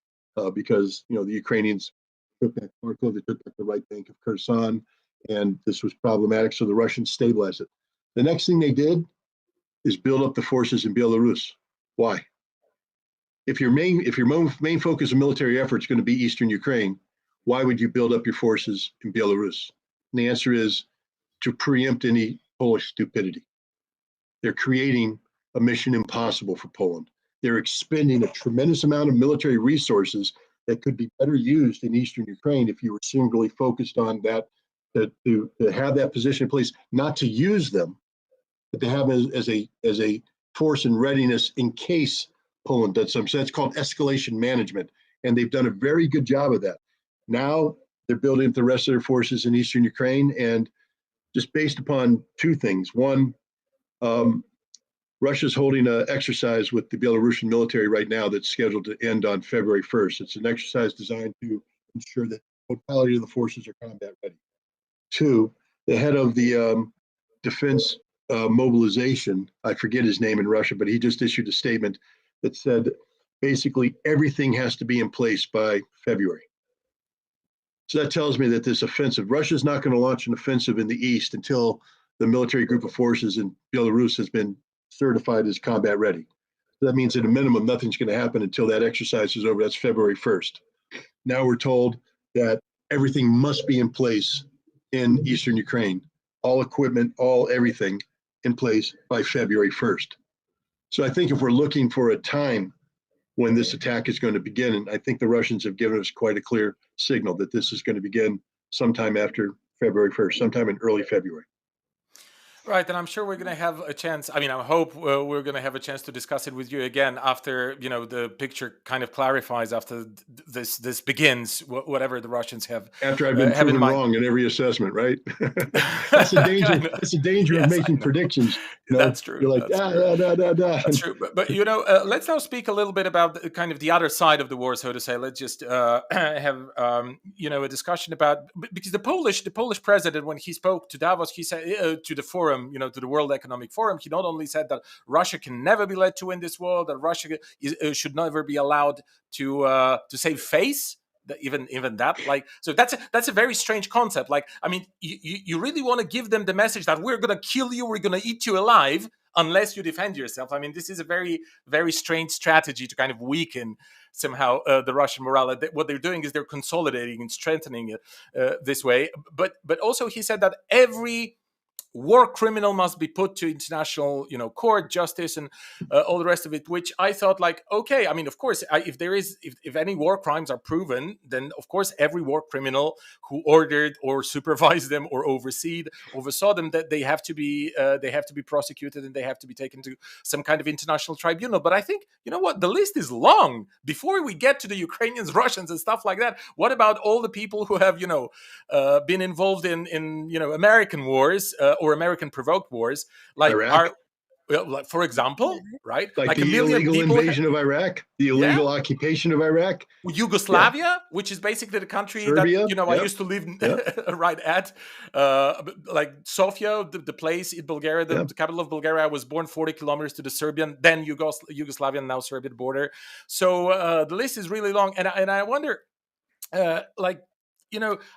[SPEAKER 2] because the Ukrainians took back Kharkov, they took back the right bank of Kherson, and this was problematic. So the Russians stabilized it. The next thing they did is build up the forces in Belarus. Why? If your main focus of military effort is going to be eastern Ukraine, why would you build up your forces in Belarus? And the answer is to preempt any Polish stupidity. They're creating a mission impossible for Poland. They're expending a tremendous amount of military resources that could be better used in eastern Ukraine if you were singularly focused on that, to have that position in place, not to use them, but to have as a force in readiness in case Poland does something. So that's called escalation management, and they've done a very good job of that. Now they're building up the rest of their forces in eastern Ukraine, and just based upon two things. One, Russia's holding an exercise with the Belarusian military right now that's scheduled to end on February 1st. It's an exercise designed to ensure that the totality of the forces are combat ready. Two, the head of the defense mobilization, I forget his name in Russia, but he just issued a statement that said basically everything has to be in place by February. So that tells me that this offensive, Russia's not going to launch an offensive in the east until the military group of forces in Belarus has been certified as combat ready. So that means at a minimum, nothing's going to happen until that exercise is over. That's February 1st. Now we're told that everything must be in place in eastern Ukraine, all equipment, all everything in place by February 1st. So I think if we're looking for a time when this attack is going to begin, and I think the Russians have given us quite a clear signal that this is going to begin sometime after February 1st, sometime in early February.
[SPEAKER 1] Right, and I'm sure we're going to have a chance. I mean, I hope we're going to have a chance to discuss it with you again after the picture kind of clarifies, after this begins, whatever the Russians have
[SPEAKER 2] after I've been proven wrong in every assessment, right? That's the danger. That's the danger of making predictions.
[SPEAKER 1] That's true.
[SPEAKER 2] You're like
[SPEAKER 1] That's true. But let's now speak a little bit about kind of the other side of the war, so to say. Let's just have a discussion about, because the Polish president, when he spoke to Davos, he said to the forum, to the World Economic Forum, he not only said that Russia can never be led to win this war, that Russia should never be allowed to save face. Even that, like, so that's a very strange concept. Like, I mean, you really want to give them the message that we're going to kill you, we're going to eat you alive unless you defend yourself. I mean, this is a very, very strange strategy to kind of weaken somehow the Russian morale. What they're doing is they're consolidating and strengthening it this way. But also he said that every war criminal must be put to international, court, justice, and all the rest of it. Which I thought, like, okay, I mean, of course, if any war crimes are proven, then of course every war criminal who ordered or supervised them or oversaw them, that they have to be prosecuted and they have to be taken to some kind of international tribunal. But I think, what, the list is long. Before we get to the Ukrainians, Russians, and stuff like that, what about all the people who have been involved in American wars or American provoked wars, like
[SPEAKER 2] Iraq?
[SPEAKER 1] Like, for example, right?
[SPEAKER 2] Like the
[SPEAKER 1] a million
[SPEAKER 2] illegal
[SPEAKER 1] people
[SPEAKER 2] invasion of Iraq, the illegal occupation of Iraq.
[SPEAKER 1] Yugoslavia, which is basically the country
[SPEAKER 2] Serbia,
[SPEAKER 1] that, I used to live right at, like Sofia, the place in Bulgaria, the capital of Bulgaria. I was born 40 kilometers to the Serbian, then Yugoslavian, now Serbian border. So the list is really long. And I wonder, like,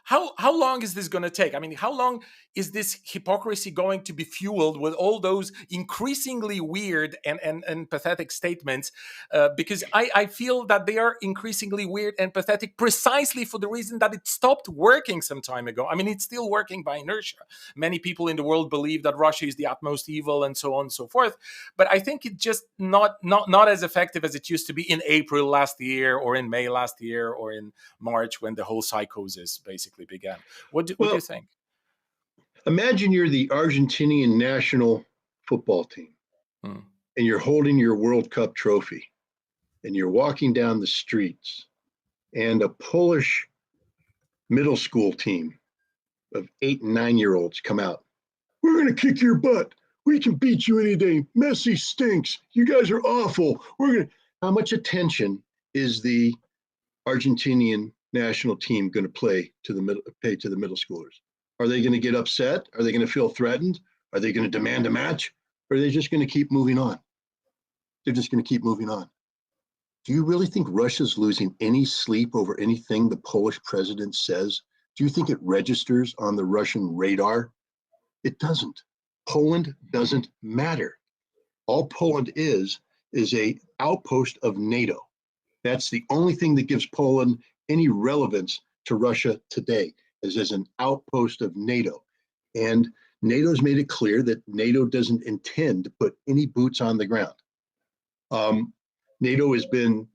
[SPEAKER 1] how long is this going to take? I mean, how long is this hypocrisy going to be fueled with all those increasingly weird and pathetic statements? Because I feel that they are increasingly weird and pathetic precisely for the reason that it stopped working some time ago. I mean, it's still working by inertia. Many people in the world believe that Russia is the utmost evil and so on and so forth. But I think it's just not as effective as it used to be in April last year, or in May last year, or in March, when the whole psychosis basically began. What do you
[SPEAKER 2] Well,
[SPEAKER 1] think?
[SPEAKER 2] imagine you're the Argentinian national football team
[SPEAKER 1] Hmm.
[SPEAKER 2] and you're holding your World Cup trophy and you're walking down the streets and a Polish middle school team of 8 and 9-year-olds come out. We're going to kick your butt. We can beat you any day. Messi stinks. You guys are awful. How much attention is the Argentinian national team going to pay to the middle schoolers? Are they going to get upset? Are they going to feel threatened? Are they going to demand a match? Or are they just going to keep moving on? They're just going to keep moving on. Do you really think Russia's losing any sleep over anything the Polish president says? Do you think it registers on the Russian radar? It doesn't. Poland doesn't matter. All Poland is a outpost of NATO. That's the only thing that gives Poland any relevance to Russia today, is as an outpost of NATO. And NATO's made it clear that NATO doesn't intend to put any boots on the ground. NATO has been,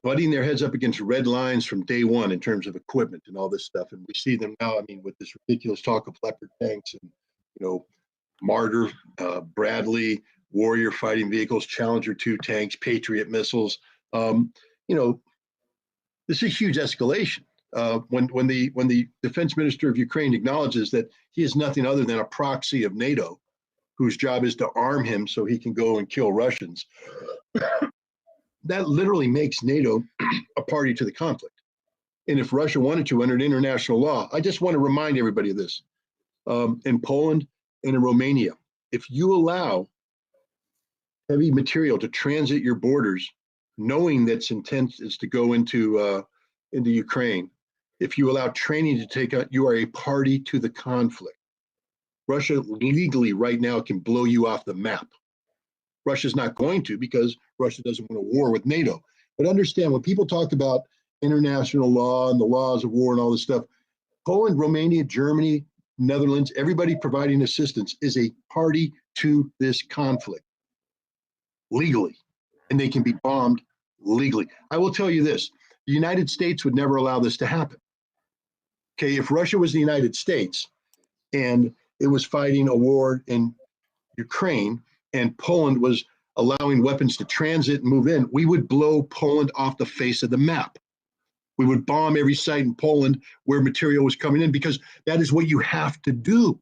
[SPEAKER 2] butting their heads up against red lines from day one in terms of equipment and all this stuff. And we see them now, I mean, with this ridiculous talk of Leopard tanks and, Marder, Bradley, Warrior fighting vehicles, Challenger 2 tanks, Patriot missiles. This is a huge escalation. When the defense minister of Ukraine acknowledges that he is nothing other than a proxy of NATO, whose job is to arm him so he can go and kill Russians, that literally makes NATO a party to the conflict. And if Russia wanted to, under international law, I just want to remind everybody of this, in Poland and in Romania, if you allow heavy material to transit your borders, knowing that its intent is to go into Ukraine, if you allow training to take out, you are a party to the conflict. Russia legally right now can blow you off the map. Russia's not going to, because Russia doesn't want a war with NATO. But understand, when people talk about international law and the laws of war and all this stuff, Poland, Romania, Germany, Netherlands, everybody providing assistance is a party to this conflict legally, and they can be bombed legally. I will tell you this, the United States would never allow this to happen. Okay, if Russia was the United States and it was fighting a war in Ukraine and Poland was allowing weapons to transit and move in, we would blow Poland off the face of the map. We would bomb every site in Poland where material was coming in, because that is what you have to do.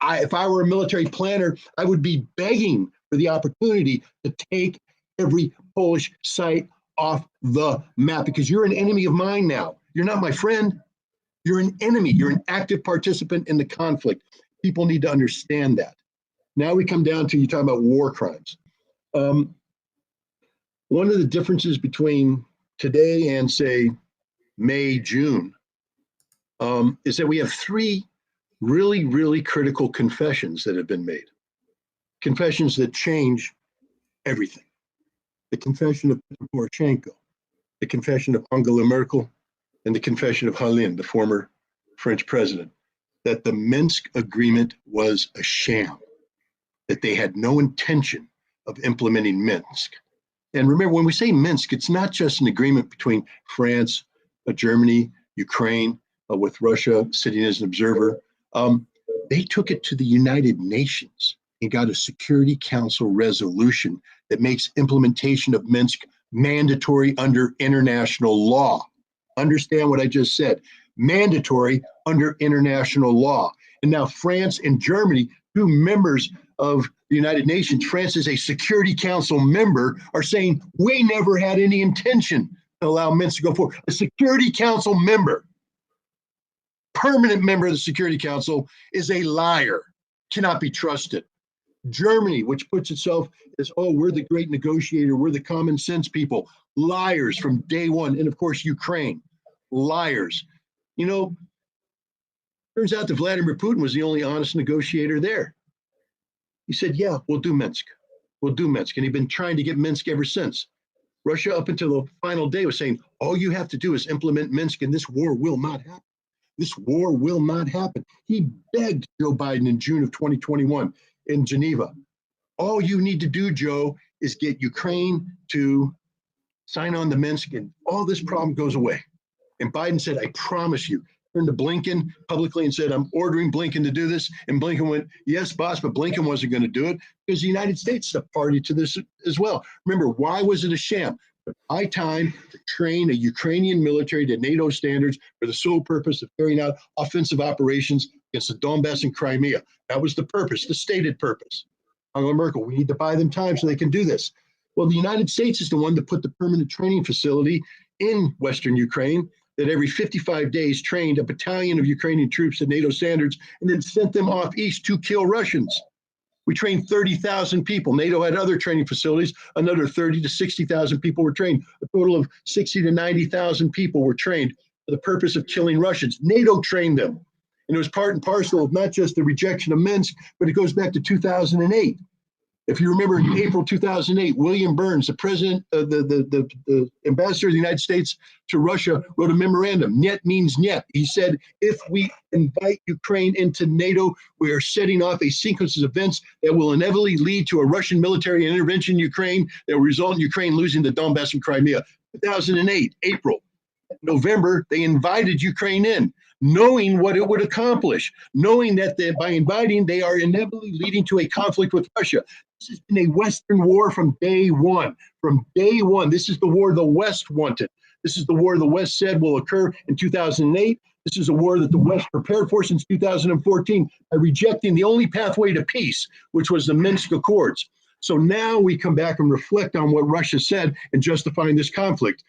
[SPEAKER 2] If I were a military planner, I would be begging for the opportunity to take every Polish site off the map, because you're an enemy of mine now. You're not my friend. You're an enemy. You're an active participant in the conflict. People need to understand that. Now we come down to, you talk about war crimes. One of the differences between today and, say, May, June, is that we have 3 really, really critical confessions that have been made. Confessions that change everything. The confession of Poroshenko, the confession of Angela Merkel, and the confession of Hollande, the former French president, that the Minsk agreement was a sham, that they had no intention of implementing Minsk. And remember, when we say Minsk, it's not just an agreement between France, Germany, Ukraine, with Russia sitting as an observer. They took it to the United Nations and got a Security Council resolution that makes implementation of Minsk mandatory under international law. Understand what I just said, mandatory under international law. And now France and Germany, 2 members of the United Nations, France is a Security Council member, are saying we never had any intention to allow Minsk to go forward. A Security Council member, permanent member of the Security Council, is a liar, cannot be trusted. Germany, which puts itself as, oh, we're the great negotiator, we're the common sense people, liars from day one. And of course, Ukraine. liars. You know, turns out that Vladimir Putin was the only honest negotiator there. He said, yeah, we'll do Minsk. We'll do Minsk. And he'd been trying to get Minsk ever since. Russia, up until the final day, was saying, all you have to do is implement Minsk and this war will not happen. This war will not happen. He begged Joe Biden in June of 2021 in Geneva. All you need to do, Joe, is get Ukraine to sign on to Minsk and all this problem goes away. And Biden said, I promise you. Turned to Blinken publicly and said, I'm ordering Blinken to do this. And Blinken went, yes, boss, but Blinken wasn't going to do it because the United States is a party to this as well. Remember, why was it a sham? High time to train a Ukrainian military to NATO standards for the sole purpose of carrying out offensive operations against the Donbass and Crimea. That was the purpose, the stated purpose. Angela Merkel, we need to buy them time so they can do this. Well, the United States is the one that put the permanent training facility in Western Ukraine that every 55 days trained a battalion of Ukrainian troops at NATO standards and then sent them off east to kill Russians. We trained 30,000 people. NATO had other training facilities. Another 30 to 60,000 people were trained. A total of 60 to 90,000 people were trained for the purpose of killing Russians. NATO trained them. And it was part and parcel of not just the rejection of Minsk, but it goes back to 2008. If you remember, in April 2008, William Burns, the president, the ambassador of the United States to Russia, wrote a memorandum. Net means net. He said, if we invite Ukraine into NATO, we are setting off a sequence of events that will inevitably lead to a Russian military intervention in Ukraine that will result in Ukraine losing the Donbass and Crimea. 2008, April. November, they invited Ukraine in, knowing what it would accomplish, knowing that by inviting, they are inevitably leading to a conflict with Russia. This has been a Western war from day one. From day one, this is the war the West wanted. This is the war the West said will occur in 2008. This is a war that the West prepared for since 2014 by rejecting the only pathway to peace, which was the Minsk Accords. So now we come back and reflect on what Russia said in justifying this conflict.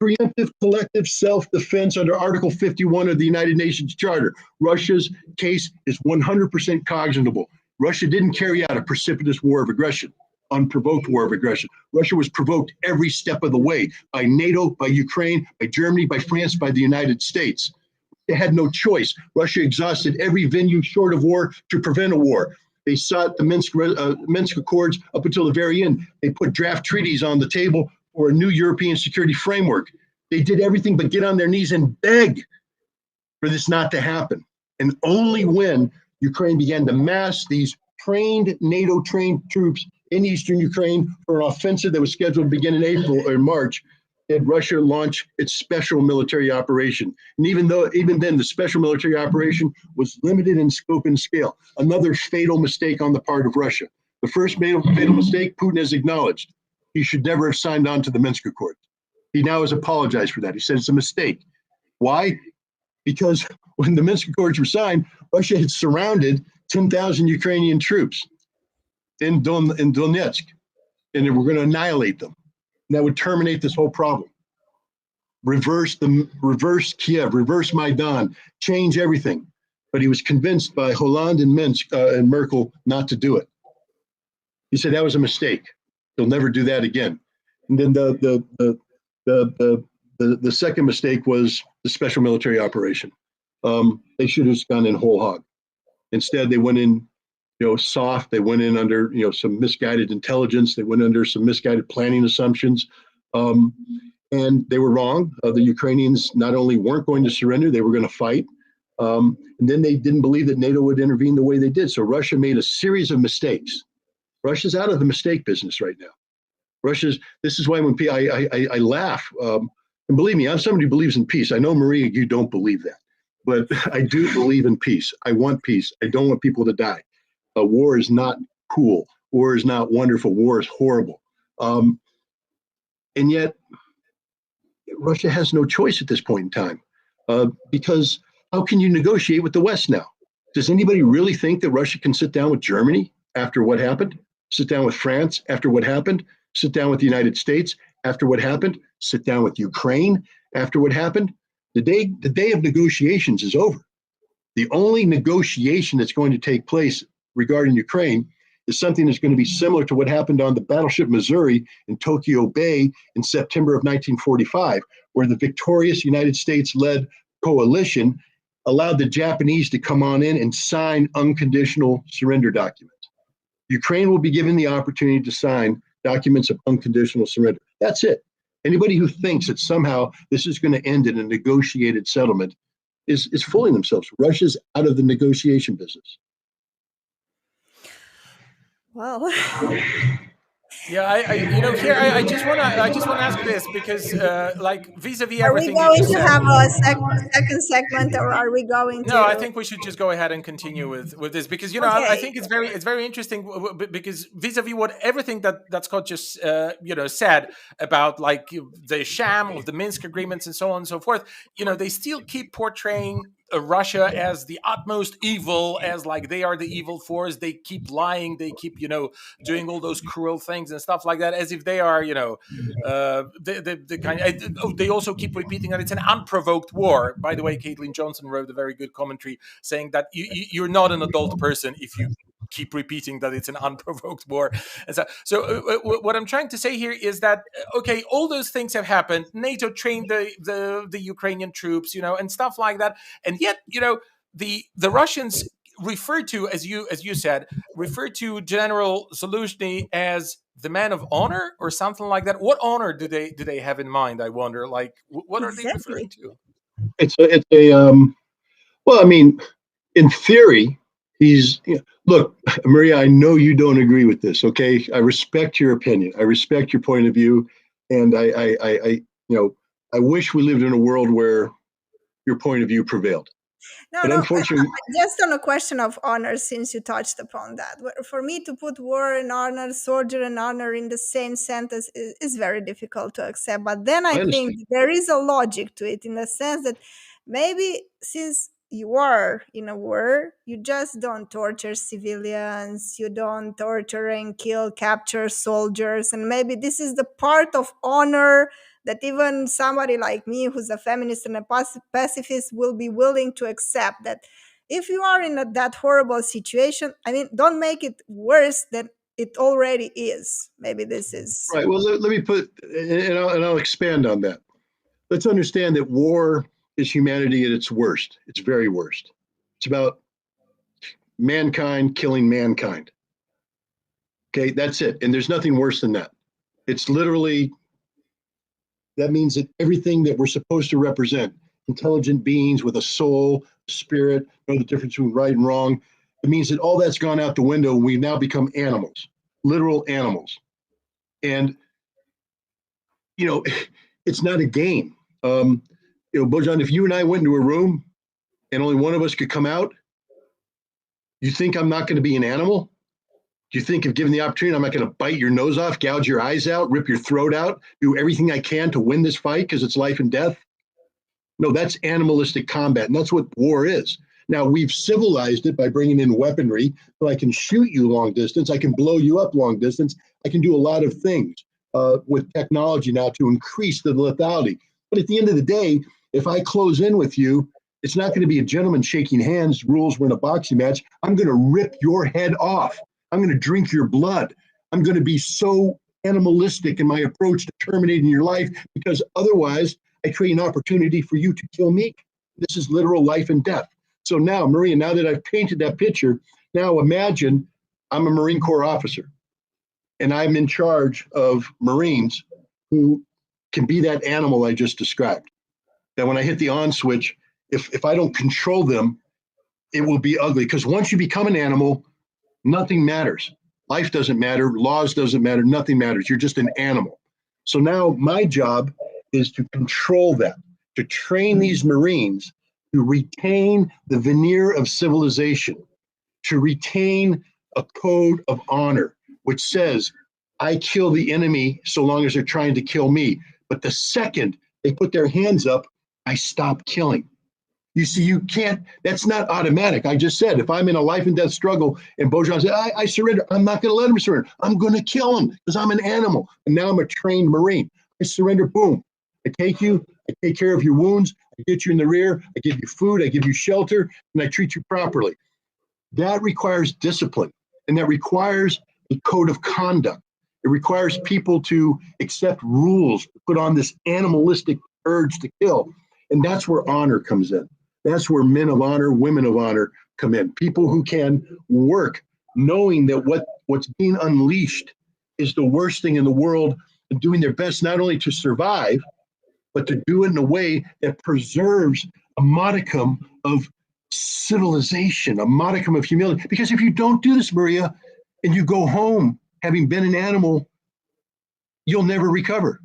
[SPEAKER 2] Preemptive collective self-defense under Article 51 of the United Nations Charter. Russia's case is 100% cognizable. Russia didn't carry out a precipitous war of aggression, unprovoked war of aggression. Russia was provoked every step of the way by NATO, by Ukraine, by Germany, by France, by the United States. They had no choice. Russia exhausted every venue short of war to prevent a war. They sought the Minsk Accords up until the very end. They put draft treaties on the table or a new European security framework. They did everything but get on their knees and beg for this not to happen. And only when Ukraine began to mass these NATO-trained troops in eastern Ukraine for an offensive that was scheduled to begin in April or March, did Russia launch its special military operation. And even then, the special military operation was limited in scope and scale. Another fatal mistake on the part of Russia. The first fatal mistake, Putin has acknowledged. He should never have signed on to the Minsk Accords. He now has apologized for that. He said it's a mistake. Why? Because when the Minsk Accords were signed, Russia had surrounded 10,000 Ukrainian troops in Donetsk, and they were going to annihilate them. And that would terminate this whole problem. Reverse Kiev, reverse Maidan, change everything. But he was convinced by Hollande and Minsk and Merkel not to do it. He said that was a mistake. He'll never do that again. And then the second mistake was the special military operation. They should have gone in whole hog. Instead, they went in, soft. They went in under, some misguided intelligence. They went under some misguided planning assumptions, and they were wrong. The Ukrainians not only weren't going to surrender, they were going to fight. And then they didn't believe that NATO would intervene the way they did. So Russia made a series of mistakes. Russia's out of the mistake business right now. This is why when I laugh, and believe me, I'm somebody who believes in peace. I know, Maria, you don't believe that, but I do believe in peace. I want peace. I don't want people to die. War is not cool. War is not wonderful. War is horrible. And yet, Russia has no choice at this point in time, because how can you negotiate with the West now? Does anybody really think that Russia can sit down with Germany after what happened? Sit down with France after what happened? Sit down with the United States after what happened? Sit down with Ukraine after what happened? The day of negotiations is over. The only negotiation that's going to take place regarding Ukraine is something that's going to be similar to what happened on the battleship Missouri in Tokyo Bay in September of 1945, where the victorious United States-led coalition allowed the Japanese to come on in and sign unconditional surrender documents. Ukraine will be given the opportunity to sign documents of unconditional surrender. That's it. Anybody who thinks that somehow this is going to end in a negotiated settlement is fooling themselves. Russia's out of the negotiation business.
[SPEAKER 3] Well,
[SPEAKER 1] Yeah, I just wanna ask this because like vis-a-vis
[SPEAKER 3] are we
[SPEAKER 1] everything you
[SPEAKER 3] going
[SPEAKER 1] just
[SPEAKER 3] to
[SPEAKER 1] said.
[SPEAKER 3] have a second segment, or are we going
[SPEAKER 1] No, I
[SPEAKER 3] to?
[SPEAKER 1] think we should just go ahead and continue with this because I
[SPEAKER 3] Okay,
[SPEAKER 1] think it's very interesting because vis-a-vis what everything that Scott just said about like the sham of the Minsk agreements and so on and so forth. They still keep portraying Russia as the utmost evil, as like they are the evil force. They keep lying. They keep doing all those cruel things and stuff like that, as if they are the kind. They also keep repeating that it's an unprovoked war. By the way, Caitlin Johnson wrote a very good commentary saying that you're not an adult person if you keep repeating that it's an unprovoked war. And so what I'm trying to say here is that okay, all those things have happened. NATO trained the Ukrainian troops, and stuff like that, and yet the Russians refer to, as you said, refer to General Zaluzhny as the man of honor or something like that. What honor do they have in mind? I wonder. Like, what are they referring
[SPEAKER 3] exactly.
[SPEAKER 1] to?
[SPEAKER 2] Well, I mean, in theory, look, Maria, I know you don't agree with this. Okay, I respect your opinion. I respect your point of view, and I wish we lived in a world where your point of view prevailed.
[SPEAKER 3] No,
[SPEAKER 2] But
[SPEAKER 3] no,
[SPEAKER 2] unfortunately,
[SPEAKER 3] just on a question of honor, since you touched upon that. For me to put war and honor, soldier and honor in the same sentence is very difficult to accept. But then I
[SPEAKER 2] I
[SPEAKER 3] think
[SPEAKER 2] understand.
[SPEAKER 3] there is a logic to it, in the sense that maybe since you are in a war, you just don't torture civilians, you don't torture and kill, capture soldiers. And maybe this is the part of honor that even somebody like me, who's a feminist and a pacifist, will be willing to accept, that if you are in that horrible situation, I mean, don't make it worse than it already is. Maybe this is.
[SPEAKER 2] Right. Well, let me put, and I'll expand on that. Let's understand that war is humanity at its worst. Its very worst. It's about mankind killing mankind. Okay, that's it. And there's nothing worse than that. It's literally, that means that everything that we're supposed to represent, intelligent beings with a soul, spirit, know the difference between right and wrong, it means that all that's gone out the window. We've now become animals, literal animals. And, it's not a game. Bojan, if you and I went into a room and only one of us could come out, you think I'm not going to be an animal? Do you think if given the opportunity, I'm not going to bite your nose off, gouge your eyes out, rip your throat out, do everything I can to win this fight because it's life and death? No, that's animalistic combat, and that's what war is. Now, we've civilized it by bringing in weaponry, so I can shoot you long distance, I can blow you up long distance, I can do a lot of things with technology now to increase the lethality. But at the end of the day, if I close in with you, it's not going to be a gentleman shaking hands, rules we're in a boxing match. I'm going to rip your head off. I'm going to drink your blood. I'm going to be so animalistic in my approach to terminating your life, because otherwise I create an opportunity for you to kill me. This is literal life and death. So now, Maria, now that I've painted that picture, now imagine I'm a Marine Corps officer and I'm in charge of Marines who can be that animal I just described. That when I hit the on switch, if I don't control them, it will be ugly. Because once you become an animal, nothing matters. Life doesn't matter. Laws doesn't matter. Nothing matters. You're just an animal. So now my job is to control that, to train these Marines to retain the veneer of civilization, to retain a code of honor, which says, I kill the enemy so long as they're trying to kill me. But the second they put their hands up, I stop killing. You see, you can't, that's not automatic. I just said, if I'm in a life and death struggle and Bojan said, I surrender, I'm not going to let him surrender. I'm going to kill him because I'm an animal. And now I'm a trained Marine. I surrender, boom. I take you, I take care of your wounds, I get you in the rear, I give you food, I give you shelter, and I treat you properly. That requires discipline, and that requires a code of conduct. It requires people to accept rules, to put on this animalistic urge to kill. And that's where honor comes in. That's where men of honor, women of honor come in. People who can work knowing that what's being unleashed is the worst thing in the world, and doing their best not only to survive, but to do it in a way that preserves a modicum of civilization, a modicum of humility. Because if you don't do this, Maria, and you go home having been an animal, you'll never recover.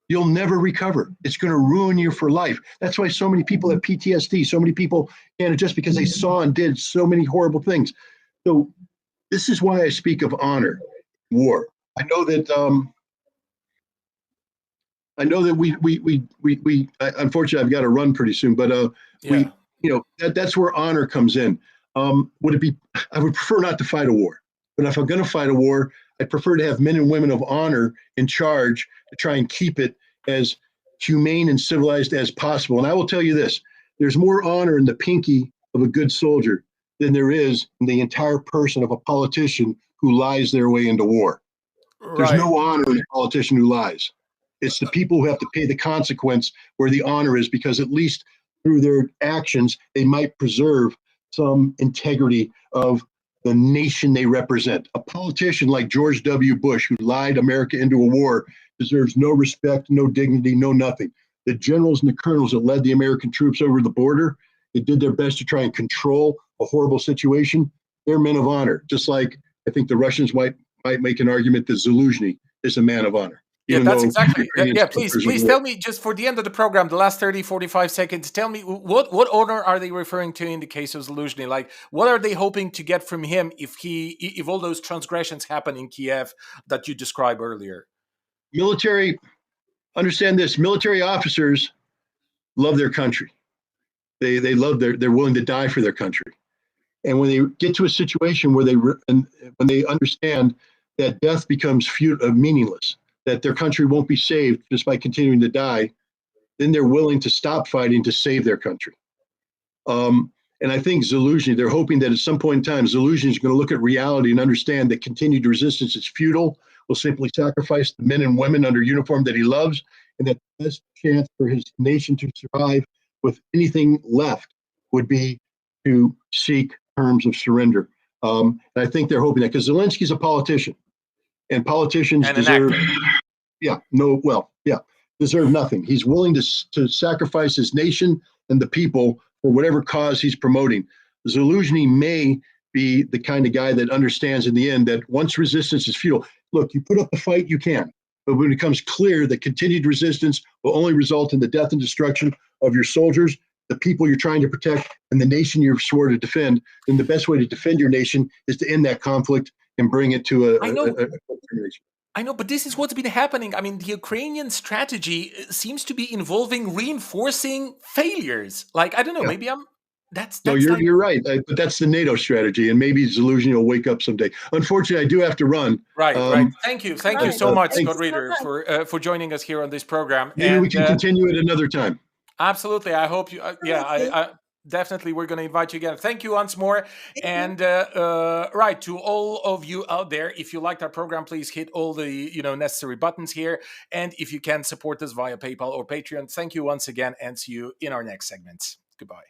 [SPEAKER 2] You'll never recover. It's going to ruin you for life. That's why so many people have PTSD. So many people can't adjust because they saw and did so many horrible things. So this is why I speak of honor, war. I know that we unfortunately I've got to run pretty soon, but
[SPEAKER 1] Yeah.
[SPEAKER 2] that's where honor comes in. Would it be? I would prefer not to fight a war, but if I'm going to fight a war, I'd prefer to have men and women of honor in charge to try and keep it as humane and civilized as possible. And I will tell you this: there's more honor in the pinky of a good soldier than there is in the entire person of a politician who lies their way into war. There's
[SPEAKER 1] Right.
[SPEAKER 2] no honor in a politician who lies. It's the people who have to pay the consequence where the honor is, because at least through their actions, they might preserve some integrity of the nation they represent. A politician like George W. Bush, who lied America into a war, deserves no respect, no dignity, no nothing. The generals and the colonels that led the American troops over the border, they did their best to try and control a horrible situation. They're men of honor, just like I think the Russians might make an argument that Zaluzhny is a man of honor.
[SPEAKER 1] Yeah,
[SPEAKER 2] Even
[SPEAKER 1] that's
[SPEAKER 2] though
[SPEAKER 1] exactly.
[SPEAKER 2] Ukrainians
[SPEAKER 1] Yeah, please tell me, just for the end of the program, the last 30, 45 seconds, tell me what honor are they referring to in the case of Zelensky? Like, what are they hoping to get from him if all those transgressions happen in Kiev that you described earlier?
[SPEAKER 2] military, understand this: military officers love their country. They love they're willing to die for their country. And when they get to a situation where when they understand that death becomes meaningless, that their country won't be saved just by continuing to die, then they're willing to stop fighting to save their country. And I think Zelensky, they're hoping that at some point in time, Zelensky is going to look at reality and understand that continued resistance is futile, will simply sacrifice the men and women under uniform that he loves, and that the best chance for his nation to survive with anything left would be to seek terms of surrender. And I think they're hoping that, because Zelensky's a politician, and politicians
[SPEAKER 1] And an
[SPEAKER 2] deserve,
[SPEAKER 1] actor.
[SPEAKER 2] deserve nothing. He's willing to sacrifice his nation and the people for whatever cause he's promoting. Zelensky may be the kind of guy that understands in the end that once resistance is futile, look, you put up the fight, you can. But when it becomes clear that continued resistance will only result in the death and destruction of your soldiers, the people you're trying to protect, and the nation you're sworn to defend, then the best way to defend your nation is to end that conflict and bring it to a termination.
[SPEAKER 1] I know, but this is what's been happening. I mean, the Ukrainian strategy seems to be involving reinforcing failures. Like, I don't know, maybe that's
[SPEAKER 2] No,
[SPEAKER 1] like,
[SPEAKER 2] you're right, but that's the NATO strategy, and maybe Zelensky will wake up someday. Unfortunately, I do have to run.
[SPEAKER 1] right. Thank you
[SPEAKER 3] Right.
[SPEAKER 1] so much,
[SPEAKER 3] Thank
[SPEAKER 1] Scott
[SPEAKER 3] you so
[SPEAKER 1] Ritter,
[SPEAKER 3] much.
[SPEAKER 1] for joining us here on this program.
[SPEAKER 2] Maybe we can continue it another time.
[SPEAKER 1] Absolutely. I hope you.
[SPEAKER 3] Absolutely.
[SPEAKER 1] I definitely we're going to invite you again. Thank you once more.
[SPEAKER 3] Thank you.
[SPEAKER 1] And right, to all of you out there, if you liked our program, please hit all the necessary buttons here. And if you can support us via PayPal or Patreon, thank you once again, and see you in our next segments. Goodbye.